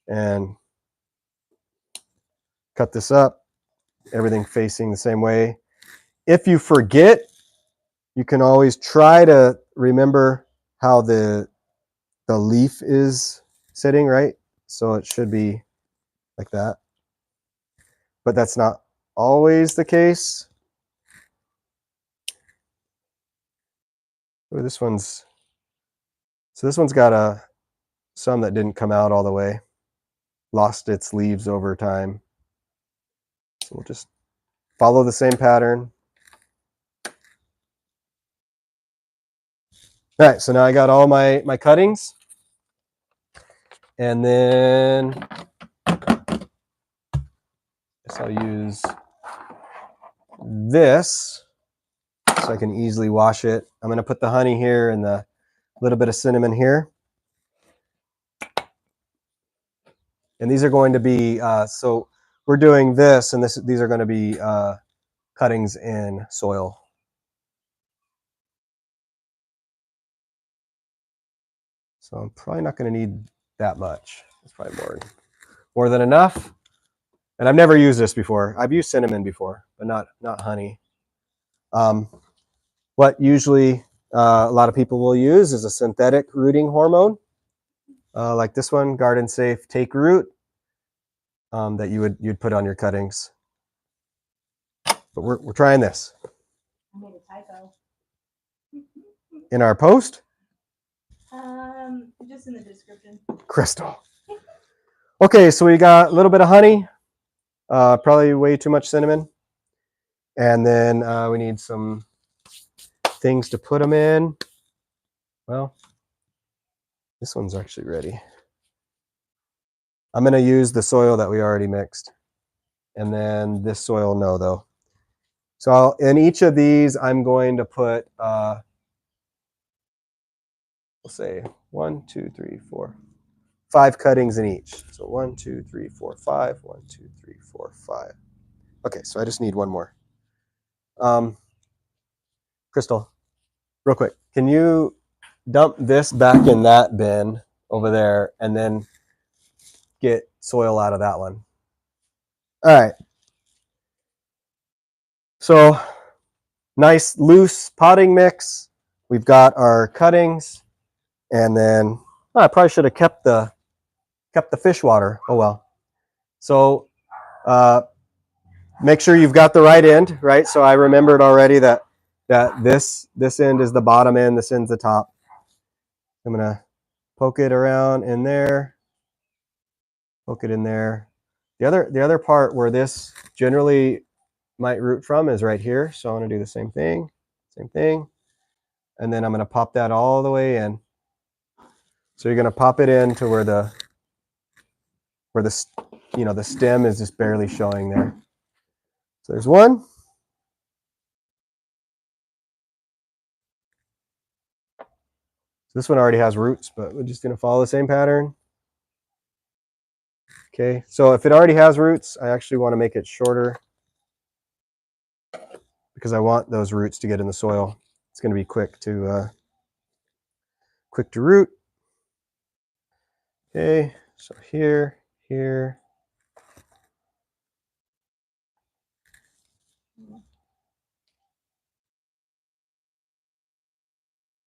Speaker 1: and cut this up, everything facing the same way. If you forget, you can always try to remember how the leaf is sitting, right? So it should be like that. But that's not always the case. Oh, this one's got some that didn't come out all the way, lost its leaves over time. So we'll just follow the same pattern. All right, so now I got all my cuttings. And then I'll use this so I can easily wash it. I'm going to put the honey here and the little bit of cinnamon here. And these are going to be, so we're doing this, and these are going to be cuttings in soil. So I'm probably not going to need that much. It's probably more than enough. And I've never used this before. I've used cinnamon before, but not honey. What usually a lot of people will use is a synthetic rooting hormone, like this one, Garden Safe Take Root, that you'd put on your cuttings. But we're trying this.
Speaker 2: I made a typo.
Speaker 1: In our post?
Speaker 2: Just in the description.
Speaker 1: Crystal. Okay, so we got a little bit of honey, probably way too much cinnamon. And then we need some things to put them in. Well, this one's actually ready. I'm going to use the soil that we already mixed. And then this soil, no, though. So in each of these, I'm going to put, we'll say 1, 2, 3, 4, 5 cuttings in each. So 1, 2, 3, 4, 5. 1, 2, 3, 4, 5. Okay, so I just need one more. Crystal, real quick, can you dump this back in that bin over there and then get soil out of that one? All right. So nice loose potting mix. We've got our cuttings, and then I probably should have kept the fish water. Oh well. So make sure you've got the right end, right? So I remembered already that this end is the bottom end, this end's the top. I'm going to poke it around in there, poke it in there. The other part where this generally might root from is right here. So I want to do the same thing. And then I'm going to pop that all the way in. So you're going to pop it in to where the the stem is just barely showing there. So there's one. So this one already has roots, but we're just going to follow the same pattern. Okay, so if it already has roots, I actually want to make it shorter because I want those roots to get in the soil. It's going to be quick to root. Okay, so here.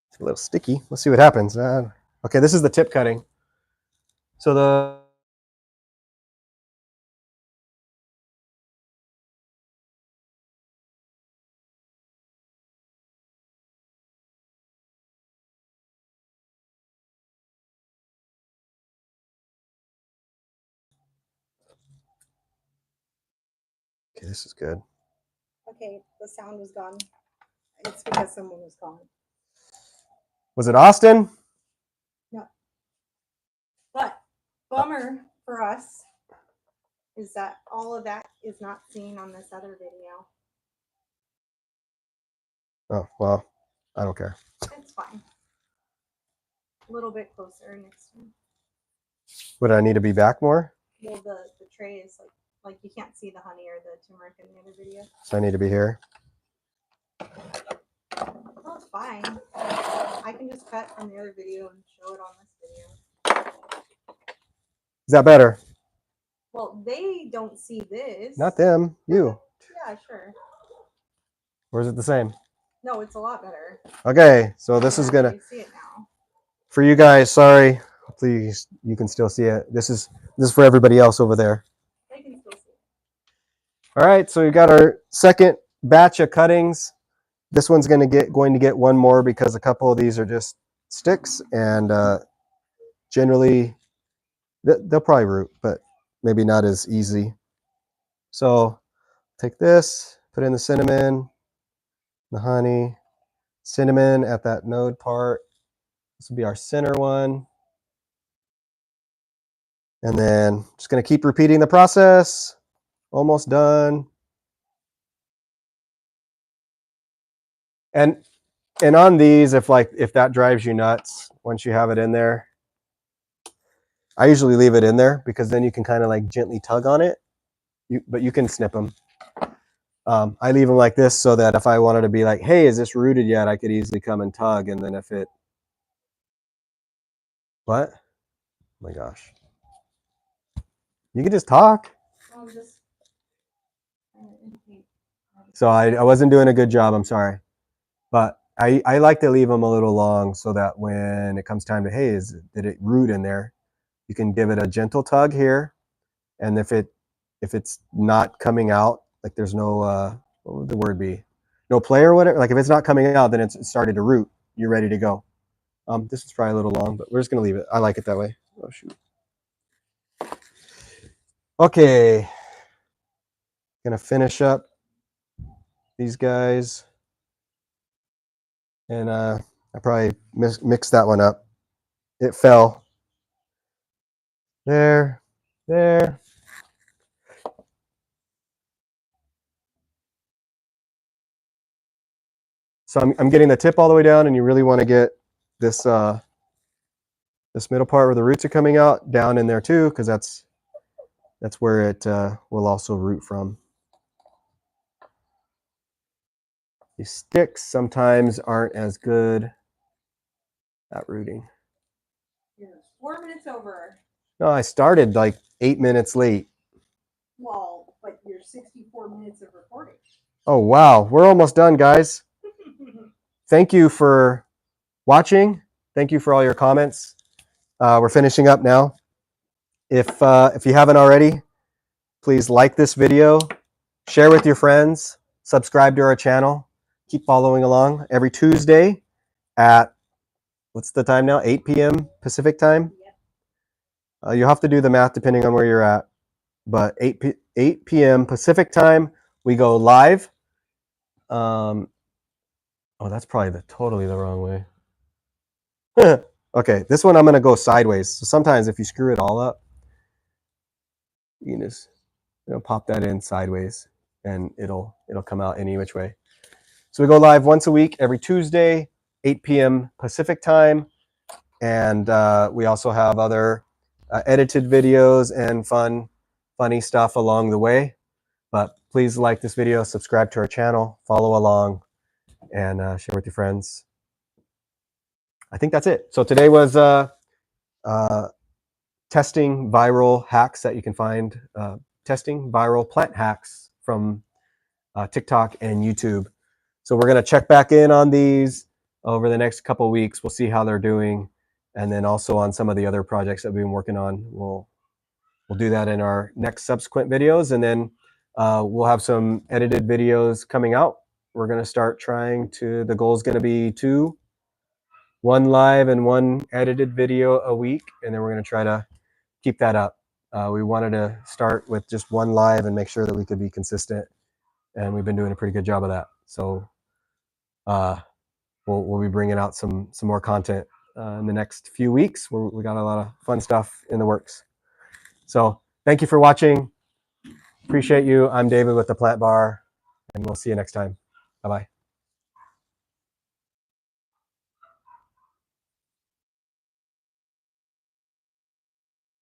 Speaker 1: It's a little sticky. Let's see what happens. Okay, this is the tip cutting. So okay, this is good.
Speaker 3: Okay, the sound was gone. It's because someone was calling.
Speaker 1: Was it Austin?
Speaker 3: No. But bummer for us is that all of that is not seen on this other video.
Speaker 1: Oh, well, I don't care.
Speaker 3: It's fine. A little bit closer next time.
Speaker 1: Would I need to be back more?
Speaker 3: Well, the tray is like you can't see the honey or the turmeric in the other video.
Speaker 1: So I need to be here.
Speaker 3: Well, it's fine. I can just cut from the other video and show it on this video.
Speaker 1: Is that better?
Speaker 3: Well, they don't see this.
Speaker 1: Not them, you.
Speaker 3: Yeah, sure.
Speaker 1: Or is it the same?
Speaker 3: No, it's a lot better.
Speaker 1: Okay, so this is gonna,
Speaker 3: You see it now.
Speaker 1: for you guys, sorry. Please, you can still see it. This is for everybody else over there.
Speaker 3: They can still see it.
Speaker 1: All right, so we got our second batch of cuttings. This one's going to get one more because a couple of these are just sticks, and generally they'll probably root, but maybe not as easy. So take this, put in the cinnamon, the honey, cinnamon at that node part. This will be our center one. And then just going to keep repeating the process. Almost done. And on these, if that drives you nuts, once you have it in there, I usually leave it in there because then you can kind of like gently tug on it. But you can snip them. I leave them like this so that if I wanted to be like, hey, is this rooted yet? I could easily come and tug. And then if it, what? Oh my gosh. You can just talk. So I wasn't doing a good job. I'm sorry. But I like to leave them a little long so that when it comes time to, hey, did it root in there? You can give it a gentle tug here. And if it's not coming out, like there's no, what would the word be? No play or whatever. Like if it's not coming out, then it's started to root. You're ready to go. This is probably a little long, but we're just going to leave it. I like it that way. Oh, shoot. Okay. Going to finish up these guys. And I probably mixed that one up. It fell. There. So I'm getting the tip all the way down, and you really want to get this this middle part where the roots are coming out down in there too, because that's where it will also root from. These sticks sometimes aren't as good at rooting.
Speaker 3: You're 4 minutes over.
Speaker 1: No, I started like 8 minutes late.
Speaker 3: Well, but you're 64 minutes of recording.
Speaker 1: Oh, wow. We're almost done, guys. Thank you for watching. Thank you for all your comments. We're finishing up now. If you haven't already, please like this video, share with your friends, subscribe to our channel, keep following along every Tuesday at what's the time now? 8 p.m. Pacific time.
Speaker 3: Yep.
Speaker 1: You'll have to do the math depending on where you're at. But 8 p.m. Pacific time, we go live. Oh, that's probably totally the wrong way. Okay, this one I'm gonna go sideways. So sometimes if you screw it all up, you can just pop that in sideways, and it'll come out any which way. So we go live once a week, every Tuesday, 8 p.m. Pacific time, and we also have other edited videos and funny stuff along the way. But please like this video, subscribe to our channel, follow along, and share with your friends. I think that's it. So today was testing viral hacks that you can find, testing viral plant hacks from TikTok and YouTube. So we're going to check back in on these over the next couple of weeks. We'll see how they're doing. And then also on some of the other projects that we've been working on, we'll do that in our next subsequent videos. And then we'll have some edited videos coming out. We're going to start the goal is going to be 2, 1 live and 1 edited video a week. And then we're going to try to keep that up. We wanted to start with just 1 live and make sure that we could be consistent. And we've been doing a pretty good job of that. So we'll be bringing out some more content in the next few weeks. We got a lot of fun stuff in the works. So thank you for watching. Appreciate you. I'm David with the Plant Bar, and we'll see you next time. Bye-bye.